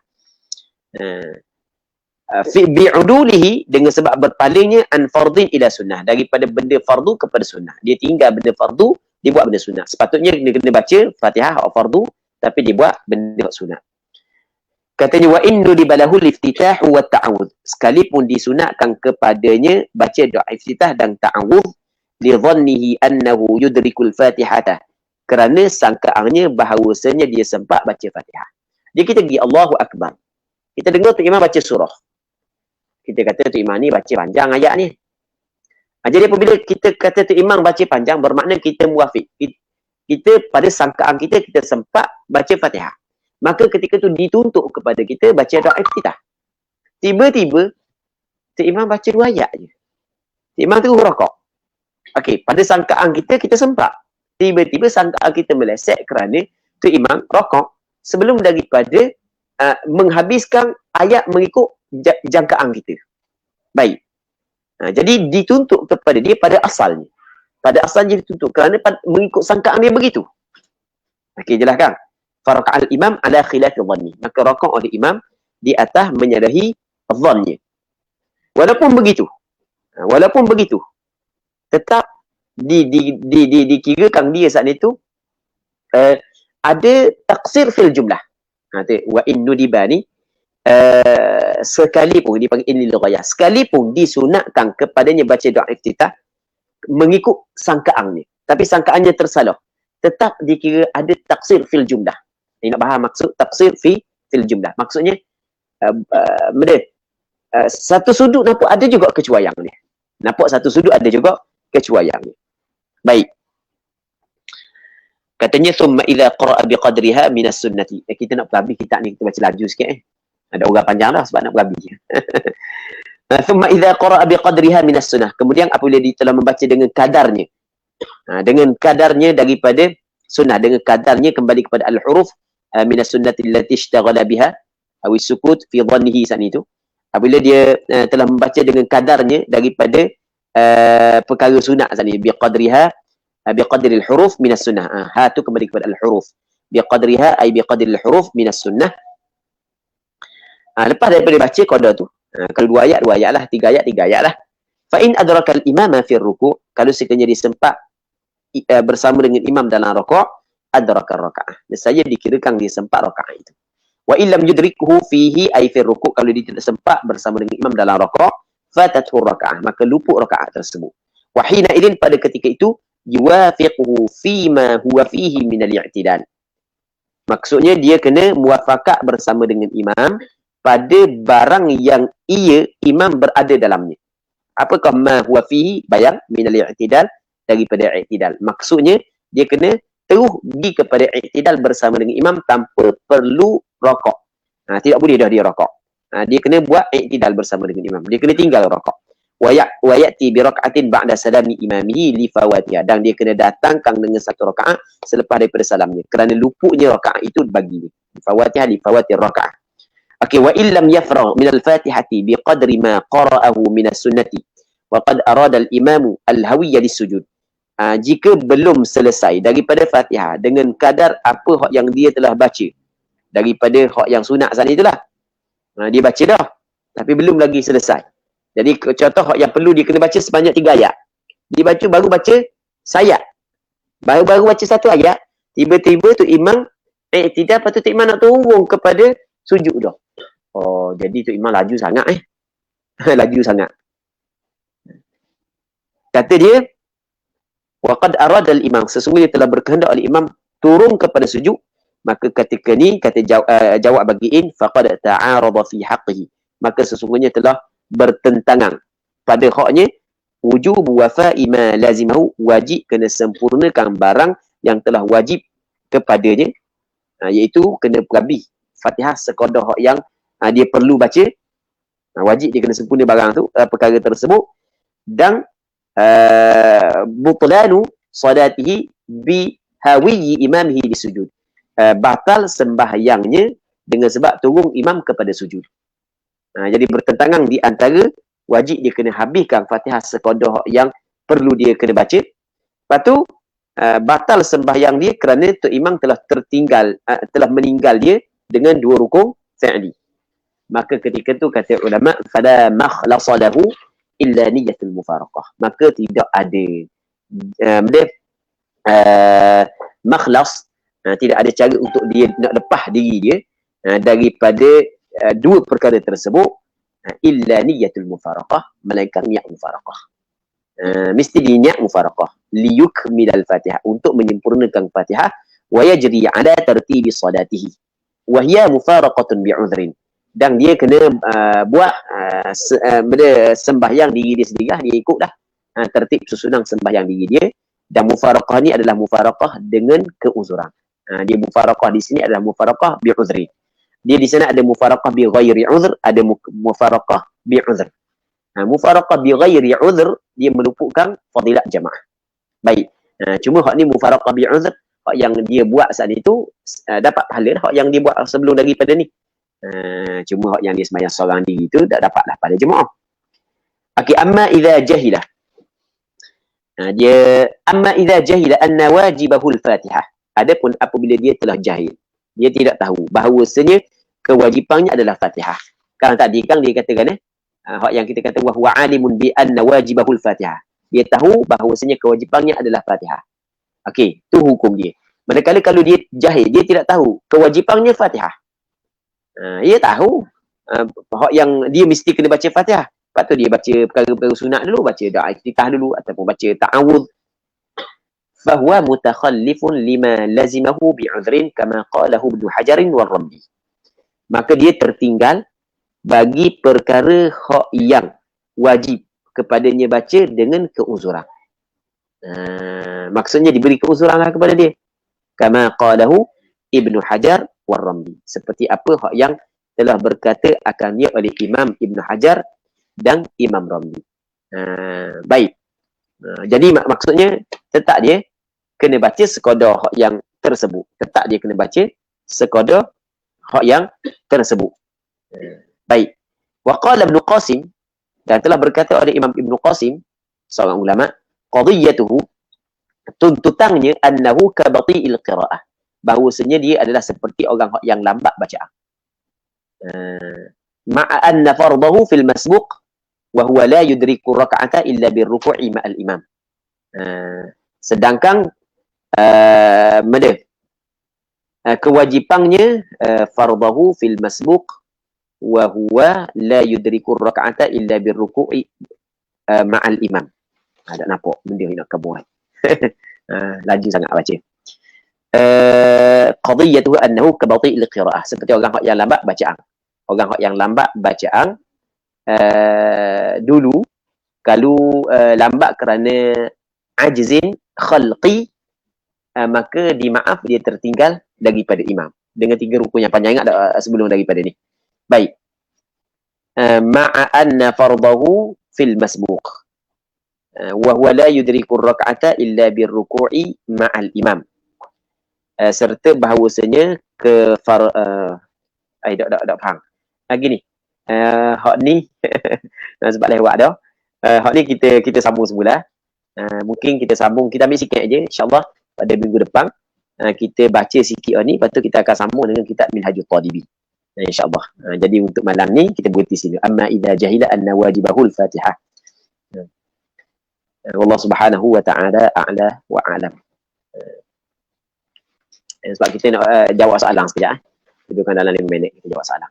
Bi'udulihi, dengan sebab berpalingnya an fardhin ila sunnah, daripada benda fardu kepada sunnah. Dia tinggal benda fardu, dia buat benda sunnah. Sepatutnya dia kena baca Fatihah atau fardu, tapi dia buat benda sunnah. Katanya wa innu dibalahu liftitah wa ta'awudz, sekalipun disunatkan kepadanya baca doa iftitah dan ta'awudz, li dhannihi annahu yudrikul Fatihata, kerana sangkaannya bahawasanya dia sempat baca Fatihah. Jadi kita pergi Allahu Akbar, kita dengar tu imam baca surah, kita kata tu imam ni baca panjang ayat ni. Jadi apabila kita kata tu imam baca panjang, bermakna kita muafiq, kita pada sangkaan kita sempat baca Fatihah. Maka ketika tu dituntut kepada kita baca doa iftitah. Tiba-tiba tu imam baca 2 ayat je, tu imam terus rakaat. Okey, pada sangkaan kita sempat. Tiba-tiba sangkaan kita meleset kerana tu imam rakaat sebelum daripada menghabiskan ayat mengikut jangkaan kita. Baik. Jadi dituntut kepada dia pada asalnya. Pada asalnya dituntut kerana mengikut sangkaan dia begitu. Okey, jelaskan. Faraka'al imam ala khilafi dhanni, maka rakaat oleh imam di atas menyalahi dhannya. Walaupun begitu, tetap dikirakan dia saat itu ada taksir fil jumlah. Wa innu dibani, sekalipun dipanggil lil ghayah, sekalipun disunatkan kepadanya baca doa iftitah mengikut sangkaannya, tapi sangkaannya tersalah, tetap dikira ada taksir fil jumlah. Ini nak faham maksud taksir fil jumlah. Maksudnya satu sudut nampak ada juga kecuaian ni. Baik. Katanya thumma idza qara'a biqadriha minas sunnati. Kita nak habis kitab ni, kita baca laju sikit Ada orang panjang dah sebab nak habis. Thumma idza qara'a biqadriha minas sunnah. Kemudian apabila dia telah membaca dengan kadarnya. Dengan kadarnya daripada sunnah, dengan kadarnya kembali kepada al-huruf minas sunnati allati ishtaghala biha aw sukut fi dhannihi saat itu. Apabila dia telah membaca dengan kadarnya daripada perkara sunat saat ini, biqadriha biqadril huruf minas sunnah. Ha tu kembali kepada al-huruf. Biqadriha ay biqadril huruf minas sunnah. Lepas daripada baca qadar tu, kalau 2 ayat lah, 3 ayat lah. Fa in adraka al-imama fi ruku', kalau sekiranya dia sempat bersama dengan imam dalam rakaat, adraka rakaah. Nescaya dikirakan dia sempat rakaat itu. Wa illam yudrikhu fihi ay fi rukuk, kalau dia tidak sempat bersama dengan imam dalam rakaat, fatathu rakaah, maka luput rakaat tersebut. Wa hina idin, pada ketika itu, yuwafiquhu fima huwa fihi min al-i'tidal. Maksudnya dia kena muwafaqah bersama dengan imam pada barang yang imam berada dalamnya. Apakah ma huwa fihi? Bayang min al-i'tidal, daripada i'tidal. Maksudnya dia kena terus pergi kepada i'tidal bersama dengan imam tanpa perlu rakaat. Tidak boleh dah dia rakaat. Dia kena buat i'tidal bersama dengan imam. Dia kena tinggal rakaat. Wa ya'ti bi raka'atin ba'da salami imamihi li fawatiha, dan dia kena datangkan dengan satu rakaat selepas daripada salamnya, kerana luputnya rakaat itu bagi dia. Li fawatiha, li fawati rakaat. Okey, wa illam yafragh min al-Fatihati bi qadri ma qara'ahu min as-sunnati wa qad arada al-imamu al-hawiyya lis-sujud. Jika belum selesai daripada Fatihah dengan kadar apa hak yang dia telah baca daripada hak yang sunat sana itulah. Dia baca dah tapi belum lagi selesai. Jadi contoh hak yang perlu dia kena baca sebanyak 3 ayat. Dia baru baca sayat. Baru baca satu ayat, tiba-tiba tu imam tidak, patut tu imam nak turun kepada sujud dah. Oh, jadi tu imam laju sangat laju sangat. Kata dia, waqad arada al-imam, sesungguhnya telah berkehendak oleh imam turun kepada sujud, maka ketika ni kata jawab bagiin, faqad ta'arada fi haqqihi, maka sesungguhnya telah bertentangan pada haknya, wujub wafa'i ma lazimahu, wajib kena sempurnakan barang yang telah wajib kepadanya, iaitu kena habis Fatihah sekadar hak yang dia perlu baca, wajib dia kena sempurna barang tu, perkara tersebut, dan butlanu salatihi bi hawiyi imamihi disujud, batal sembahyangnya dengan sebab turun imam kepada sujud. Jadi bertentangan di antara wajib dia kena habiskan Fatihah sekadar yang perlu dia kena baca. Lepas tu batal sembahyang dia kerana tu imam telah meninggal dia dengan 2 rukun fi'li. Maka ketika tu kata ulama, fala makhlasa lahu illa niyatul mufaraqah. Maka tidak ada makhlas, tidak ada cara untuk dia nak lepas diri dia daripada 2 perkara tersebut, illa niyatul mufaraqah, melainkan niat mufaraqah. Mesti niat mufaraqah liyukmilal Fatihah, untuk menyempurnakan Fatihah, wa yajri ala tartibi salatihi wa hiya mufaraqatun bi'udhrin, dan dia kena buat sembahyang diri dia sendiri, dia ikut dah tertib susunan sembahyang diri dia, dan mufaraqah ni adalah mufaraqah dengan keuzuran. Dia mufaraqah di sini adalah mufaraqah bi'udhrin. Dia di sana ada mufaraqah bi ghairi uzr, ada mufaraqah bi uzr. Mufaraqah bi ghairi uzr dia meluputkan fadilat jamaah. Baik. Cuma hak ni mufaraqah bi uzr, hak yang dia buat saat itu dapat pahala, hak yang dia buat sebelum daripada ni. Cuma hak yang dia sembahyang seorang diri itu tak dapatlah pada jemaah. Okey, amma idza jahila. Amma idza jahila anna wajibahul Fatihah. Adapun apabila dia telah jahil, dia tidak tahu bahawasanya kewajipannya adalah Fatihah. Kan tadi kan dia katakan hak yang kita kata wahwa alimun bi anna wajibahul Fatihah. Dia tahu bahawasanya kewajipannya adalah Fatihah. Okey, tu hukum dia. Manakala kalau dia jahil, dia tidak tahu kewajipannya Fatihah. Dia tahu hak yang dia mesti kena baca Fatihah. Lepas tu dia baca perkara-perkara sunat dulu, baca doa iftitah dulu ataupun baca ta'awudz. Fahuwa mutakhallifun lima lazimahu bi'udhrin kama qalahu Ibnu Hajar wal Ramli. Maka dia tertinggal bagi perkara hak yang wajib kepadanya baca dengan keuzuran. Maksudnya diberi keuzuran kepada dia. Kama qalahu Ibnu Hajar wal Ramli. Seperti apa hak yang telah berkata akannya oleh Imam Ibnu Hajar dan Imam Ramli. Baik. Jadi maksudnya tetap dia kena baca sekadar hak yang tersebut. Tetap dia kena baca sekadar hak yang tersebut. Baik. Wa qala Ibnu Qasim, dan telah berkata oleh Imam Ibnu Qasim, seorang ulama, qadiyatuhu, tuntutannya annahu ka bati'il qira'ah, bahawasanya dia adalah seperti orang yang lambat bacaan. Ma'a anna fardahu fil masbuq wa huwa la yudriku rak'ata illa birruku'i ma'al imam. Sedangkan kewajipannya fardahu fil masbuq wa huwa la yudriku raka'ata illa birruku'i ma'al imam. Ada nampak benda ni nak kabur. Laju sangat baca. Qadiyatuhu annahu kabati'il qira'ah, seperti orang yang lambat bacaan. Orang yang lambat bacaan dulu kalau lambat kerana ajzin khalqi, maka dimaaf dia tertinggal daripada imam dengan 3 rukun yang panjang. Ingat sebelum daripada ni. Baik. Ma'a anna fardahu fil masbuq wa huwa la yudriku rak'ata illa birruku'i ma'al imam. Serta bahawasanya tak faham. Gini. Hak ni sebab lewat dah. Hak ni kita sambung semula. Mungkin kita sambung, kita ambil sikit aja insya-Allah pada minggu depan. Kita baca sikit ni, lepas tu kita akan sambung dengan kitab Minhajul Talibi. InsyaAllah. Jadi untuk malam ni kita berhenti sini. Amma idza jahila anna wajibahul Fatihah. Wallahu subhanahu wa ta'ala a'la wa a'lam. Sebab kita nak jawab soalan sekejap. Dudukkan dalam 5 minit kita jawab soalan.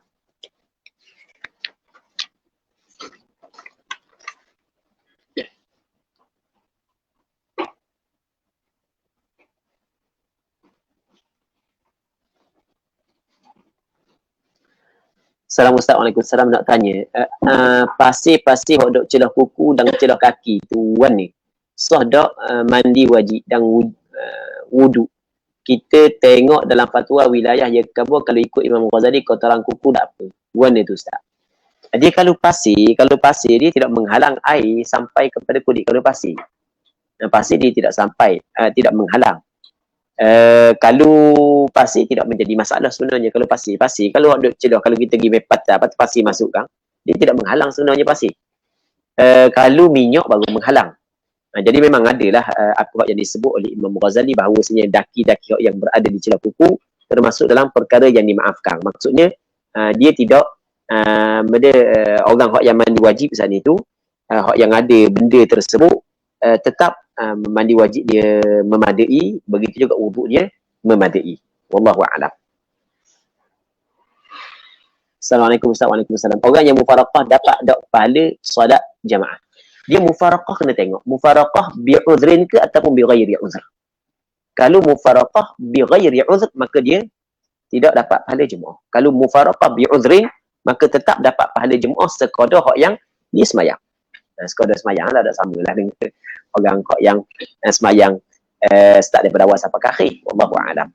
Assalamualaikum Ustaz, nak tanya, pasir-pasir hok dok celah kuku dan celah kaki tu wan ni, sah dak mandi wajib dan wudu? Kita tengok dalam fatwa wilayah yang kabur, kalau ikut Imam Ghazali kotoran kuku tak apa. Wan tu Ustaz. Dia kalau pasir dia tidak menghalang air sampai kepada kulit. Kalau pasir dia tidak sampai, tidak menghalang. Kalau pasir tidak menjadi masalah sebenarnya. Kalau pasir kalau ada celah, kalau kita pergi patah pasir masukkan, dia tidak menghalang sebenarnya pasir. Kalau minyak baru menghalang. Jadi memang adalah apa yang disebut oleh Imam Ghazali bahawasanya daki-daki yang berada di celah kuku termasuk dalam perkara yang dimaafkan. Maksudnya dia tidak orang yang mandi wajib saat itu, yang ada benda tersebut tetap mandi wajib dia memadai, begitu juga wuduk dia memadai. Wallahu a'lam. Assalamualaikum Ustaz. Waalaikumsalam. Orang yang mufaraqah dapat tak pahala solat jamaah? Dia mufaraqah kena tengok. Mufaraqah bi'udhrin ke ataupun bighairi uzr. Kalau mufaraqah bighairi uzr, maka dia tidak dapat pahala jemaah. Kalau mufaraqah bi'udhrin, maka tetap dapat pahala jemaah sekadar hak yang dia semayang. Sekadar semayang lah, tak sama lah dengan orang yang semayang start daripada awal sampai akhir. Wallahu a'lam.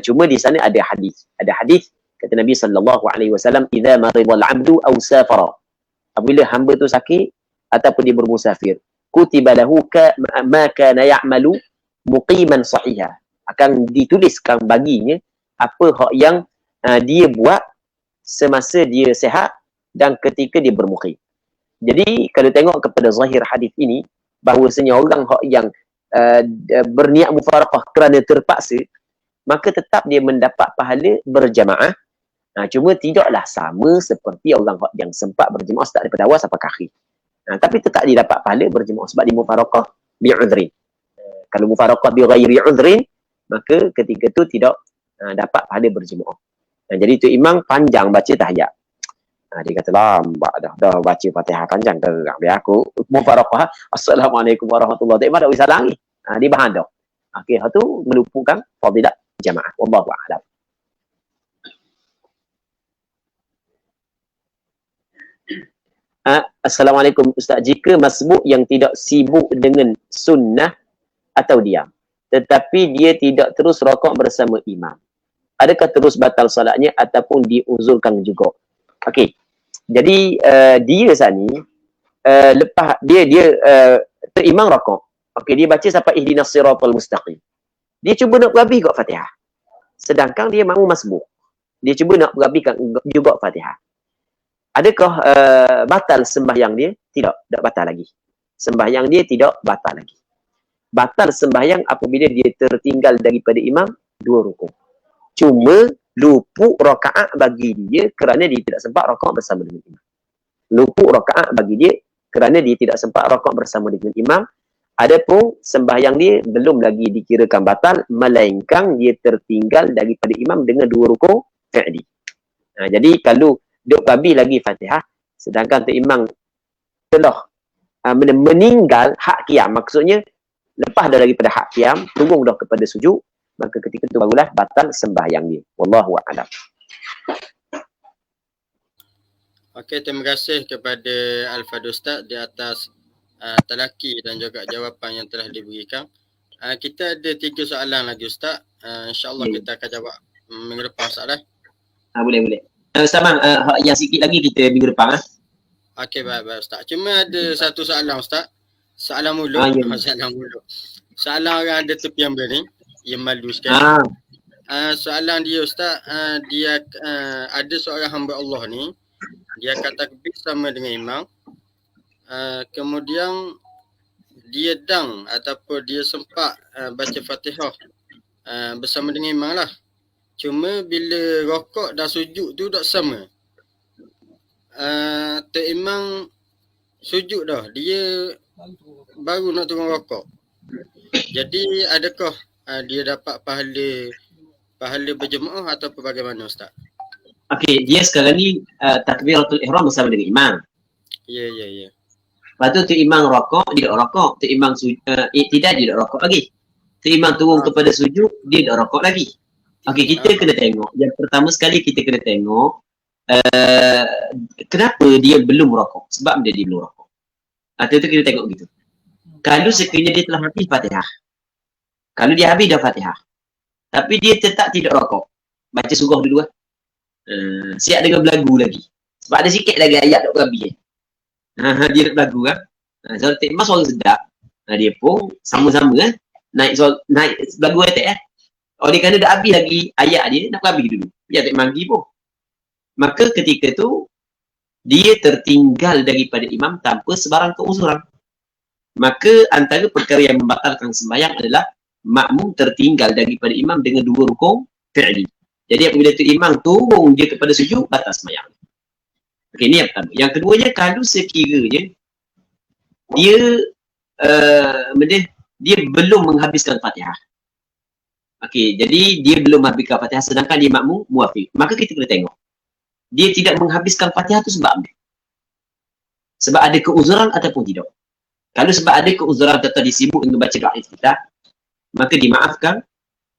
Cuma di sana ada hadis. Kata Nabi SAW, "Idza maridal 'abdu aw safara." Apabila hamba tu sakit ataupun dia bermusafir, kutiba lahu ma kana ya'malu muqiman sahiha. Akan dituliskan baginya apa hak yang dia buat semasa dia sihat dan ketika dia bermukim. Jadi kalau tengok kepada zahir hadis ini, bahawasanya orang yang berniat mufaraqah kerana terpaksa, maka tetap dia mendapat pahala berjamaah. Cuma tidaklah sama seperti orang yang sempat berjemaah start daripada awal sampai akhir. Tapi tetap dia dapat pahala berjemaah sebab dia mufaraqah bi'udhrin. Kalau mufaraqah bighairi udhrin, maka ketika itu tidak dapat pahala berjemaah. Jadi tu imam panjang baca tahiyat. Dia kata lambat dah baca Fatihah panjang terang. Biar aku mufaraqah, assalamualaikum warahmatullahi wabarakatuh. Tak salah ni. Dia bahan dah. Okey, hal tu melupakan fadilat jamaah. Wallahu a'lam. Assalamualaikum Ustaz, jika masbuk yang tidak sibuk dengan sunnah atau diam, tetapi dia tidak terus rakaat bersama imam, adakah terus batal solatnya ataupun diuzurkan juga? Okey. Jadi dia saat ni lepas dia terimam rakaat. Okey, dia baca sampai ihdinas siratal mustaqim. Dia cuba nak berhabis juga Fatihah. Sedangkan dia mahu masbuk. Dia cuba nak berhabiskan juga Fatihah. Adakah batal sembahyang dia? Tidak, tak batal lagi. Sembahyang dia tidak batal lagi. Batal sembahyang apabila dia tertinggal daripada imam 2 rukuk. Cuma luput rakaat bagi dia kerana dia tidak sempat rakaat bersama dengan imam. Luput rakaat bagi dia kerana dia tidak sempat rakaat bersama dengan imam. Adapun sembahyang dia belum lagi dikirakan batal, melainkan dia tertinggal daripada imam dengan 2 rukuk fi'li. Jadi kalau duk babi lagi Fatihah, sedangkan tu imam telah meninggal hak qiyam, maksudnya lepas dah daripada hak qiyam, turun dah kepada sujud, maka ketika itu barulah batal sembahyang dia. Wallahu a'lam. Okey, terima kasih kepada Al-Fadil Ustaz di atas talaki dan juga jawapan yang telah diberikan. Kita ada 3 soalan lagi Ustaz. InsyaAllah kita akan jawab minggu depan Ustaz dah. Boleh. Ustaz Bang, yang sikit lagi kita minggu depan. Okey, baik Ustaz. Cuma ada satu soalan Ustaz. Soalan mulut. Soalan mulut. Soalan orang ada tepi ambil ni. Yang malu sekali. Soalan dia Ustaz, dia ada seorang hamba Allah ni, dia akan takbir sama dengan imam. Kemudian dia dang ataupun dia sempat baca Fatihah bersama dengan imam lah. Cuma bila rokok dan sujud tu tak sama. Imam sujud dah, dia baru nak turun rokok. Jadi adakah dia dapat pahala berjemaah ataupun bagaimana Ustaz? Okey, dia sekarang ni takbiratul ihram bersama dengan imam. Ya. Lepas tu imam rokok, dia tak rokok. Tu imam tidak, dia tak rokok lagi. Tu imam turun kepada sujud, dia tak rokok lagi. Okey, kita kena tengok. Yang pertama sekali kita kena tengok kenapa dia belum rokok. Sebab dia belum rokok. Itu kita tengok gitu. Kalau sekiranya dia telah habis Fatihah. Kalau dia habis dah Fatihah. Tapi dia tetap tidak rokok. Baca surah dulu lah. Siap dengan belagu lagi. Sebab ada sikit lagi ayat tak habis. Dia nak belagu kan. So, memang suara sedap. Dia pun sama-sama kan. Naik belagu ayat oleh kerana dah habis lagi ayat dia, nak habis dulu. Dia tak manggi pun. Maka ketika tu, dia tertinggal daripada imam tanpa sebarang keuzuran. Maka antara perkara yang membatalkan sembahyang adalah makmum tertinggal daripada imam dengan 2 rukun fi'li. Jadi apabila tu imam turun dia kepada sujud, batal sembahyang. Okey, ni yang pertama. Yang keduanya, kalau sekiranya dia belum menghabiskan Fatihah. Okey, jadi dia belum menghabiskan Fatihah sedangkan dia makmum muafiq. Maka kita kena tengok. Dia tidak menghabiskan Fatihah tu sebab apa? Sebab ada keuzuran ataupun tidak. Kalau sebab ada keuzuran tetap disibuk dengan baca doa iftitah, maka dimaafkan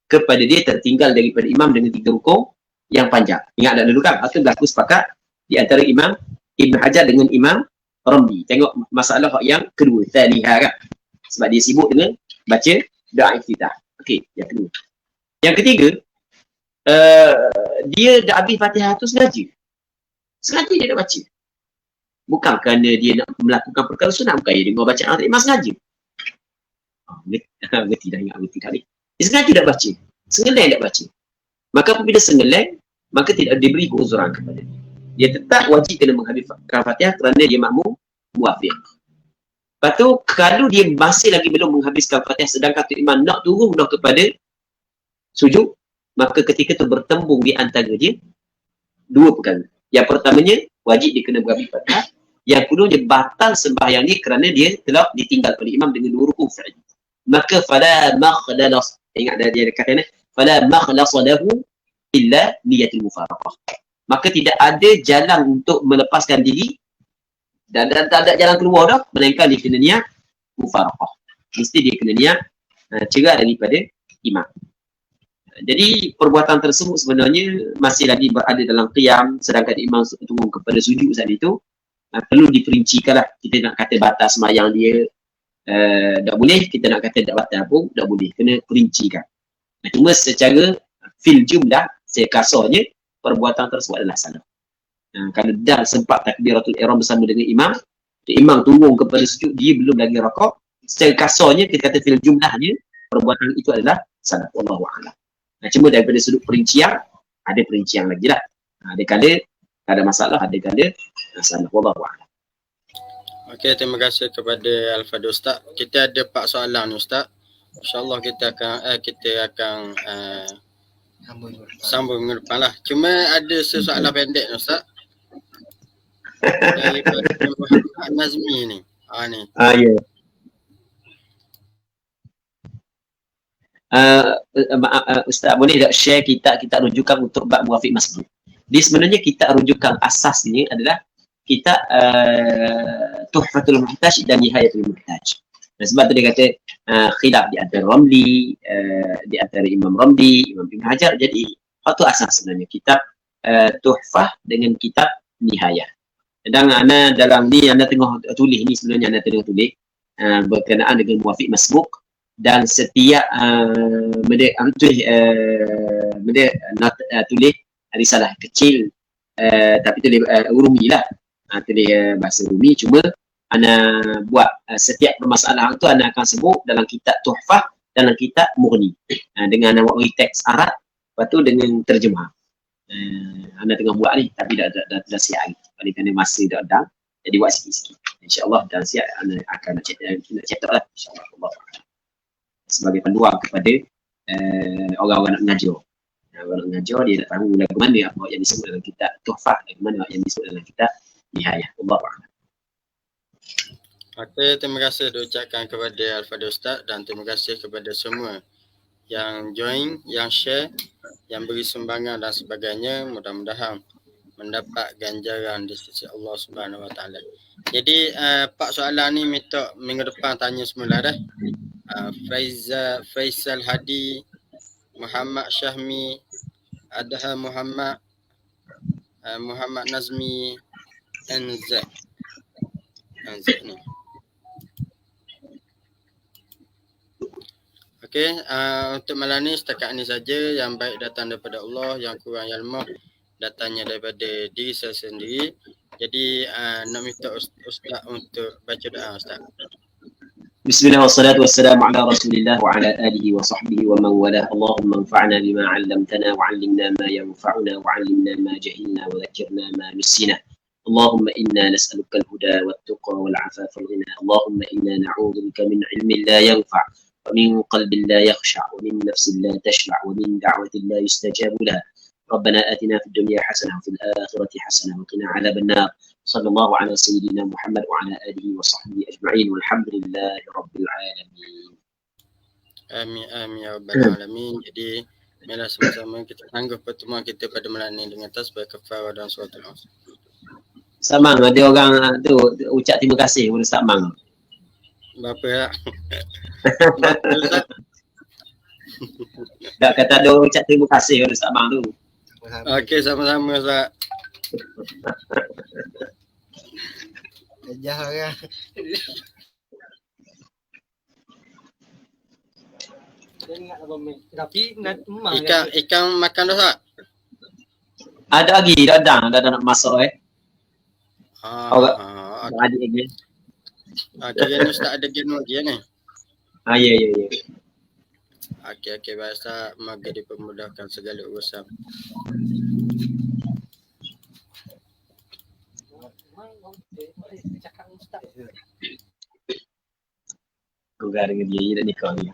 kepada dia tertinggal daripada imam dengan 3 rukun yang panjang. Ingat dah dulu kan? Itu berlaku sepakat di antara Imam Ibn Hajar dengan Imam Ramli. Tengok masalah yang kedua, thalihah kan? Sebab dia sibuk dengan baca doa iftitah. Okey, yang kedua. Yang ketiga, dia dah habis Fatihah tu sengaja. Sengaja dia nak baca. Bukan kerana dia nak melakukan perkara sunat, bukan dia dengar bacaan imam sengaja. Ngerti dah, ingat ngerti tadi. Dia sengaja nak baca. Sengeleng nak baca. Maka apabila sengeleng, maka tidak diberi keuzuran kepada dia. Dia tetap wajib kena menghabiskan Fatihah kerana dia makmum muafiq. Lepas tu, kalau dia masih lagi belum menghabiskan Fatihah sedangkan tu imam nak turun dah kepada sujud, maka ketika tu bertembung di antara dia 2 perkara. Yang pertamanya, wajib dia kena menghabiskan Fatihah. Yang keduanya, batal sembahyang ni kerana dia telah ditinggal oleh imam dengan 2 rukun fi'li. Maka fala makhdalas, ingat dia kata ni, fala makhlasa lahu illa niyatul mufaraqah. Maka tidak ada jalan untuk melepaskan diri dan tak ada jalan keluar dah, melainkan dia kena niat mufaraqah. Mesti dia kena niat cerai daripada imam. Jadi perbuatan tersebut sebenarnya masih lagi berada dalam qiyam, sedangkan imam turun kepada sujud saat itu, perlu diperincikan lah. Kita nak kata batas sembahyang dia tak boleh, kita nak kata tak batal pun tak boleh, kena perincikan. Cuma secara fil jumlah, secara kasarnya perbuatan tersebut adalah salah. Kalau dah sempat takbiratul ihram bersama dengan imam, imam turun kepada sujud, dia belum lagi rakaat, secara kasarnya kita kata fil jumlahnya perbuatan itu adalah salah. Wallahu a'lam. Cuma daripada sudut perincian, ada perincian lagi lah. Ada kala ada masalah, ada kala masalah. Wallahu a'lam. Okey, terima kasih kepada Al-Fadil Ustaz. Kita ada 4 soalan ni Ustaz. InsyaAllah kita akan sambung minggu depan lah. Cuma ada soalan pendek ni Ustaz. Daripada Muhammad Nazmi ni. Ya. Ustaz boleh tak share kita rujukan untuk bab muwafiq masbuk. Dia sebenarnya kita rujukan asasnya adalah kita Tuhfatul Muhtaj dan Nihayatul Muhtaj. Dan sebab tu dia kata khilaf di antara Ramli, di antara Imam Ramli, Imam Ibn Hajar. Jadi satu asas sebenarnya kitab Tuhfah dengan kitab Nihayah. Dan anda dalam ni anda tengah tulis ni sebenarnya anda tengah tulis berkenaan dengan muwafiq masbuk dan setiap tulis risalah kecil tapi tulis Urumi lah. Tulis bahasa Urumi, cuma ana buat setiap permasalahan tu ana akan sebut dalam kitab Tuhfah, dalam kitab Mughni dengan nama teks Arab, lepas tu dengan terjemah. Anda tengah buat ni tapi dah siap lagi. Oleh kerana masa dah ada, jadi buat sikit-sikit. InsyaAllah dan siap anda akan nak cetak lah. InsyaAllah. Sebagai panduan kepada orang-orang nak mengajar. Orang nak mengajar dia nak tahu lagu mana apa yang disebut dalam kitab Tuhfah, lagu mana yang disebut dalam kitab Nihayah. Allah. Okey, terima kasih diucapkan kepada Al-Fadhil Ustaz dan terima kasih kepada semua yang join, yang share, yang beri sumbangan dan sebagainya. Mudah-mudahan mendapat ganjaran di sisi Allah Subhanahu Wa Taala. Jadi pak soalan ni minta minggu depan tanya semula dah. Faisal Hadi, Muhammad Syahmi, Adha Muhammad, Muhammad Nazmi, NZ ni. Okey, untuk malam ni setakat ni saja. Yang baik datang daripada Allah, yang kurang yang lemah datangnya daripada diri saya sendiri. Jadi nak minta Ustaz untuk baca doa, Ustaz. Bismillah wassalatu wassalamu ala Rasulillah wa ala alihi wa sahbihi wa man walah. Allahumma anfa'na bima 'allamtana wa 'allimna ma yanfa'una wa 'allimna ma jahilna wa dhakkirna ma nusina. اللهم إنا نسألك الهدى والتقى والعفاف والغنى. اللهم إنا نعوذ بك من علم لا ينفع ومن قلب لا يخشع ومن نفس لا تشبع ومن دعوة لا يستجاب لها. ربنا آتنا في الدنيا حسنة وفي الآخرة حسنة وقنا عذاب النار. صلى الله على سيدنا محمد وعلى آله وصحبه أجمعين والحمد لله رب العالمين. Amin amin ya rabbal alamin. Jadi marilah sama-sama kita tangguh pertemuan kita pada malam ini dengan tasbih kafarah dan suratul Asr. Samang ada orang tu ucap terima kasih kepada Ustaz Mang. Berapa tak? Tak kata ada ucap terima kasih kepada Ustaz Mang tu. Okey, sama-sama Ustaz. Jah orang. Tapi nak Ikan makan dah tak? Ada lagi, dah nak masuk Ada lagi. Kira ni Ustaz ada game lagi ni. Ya. Okey, baik Ustaz. Moga dipermudahkan segala urusan. Kau dengan dia nak nikah ni.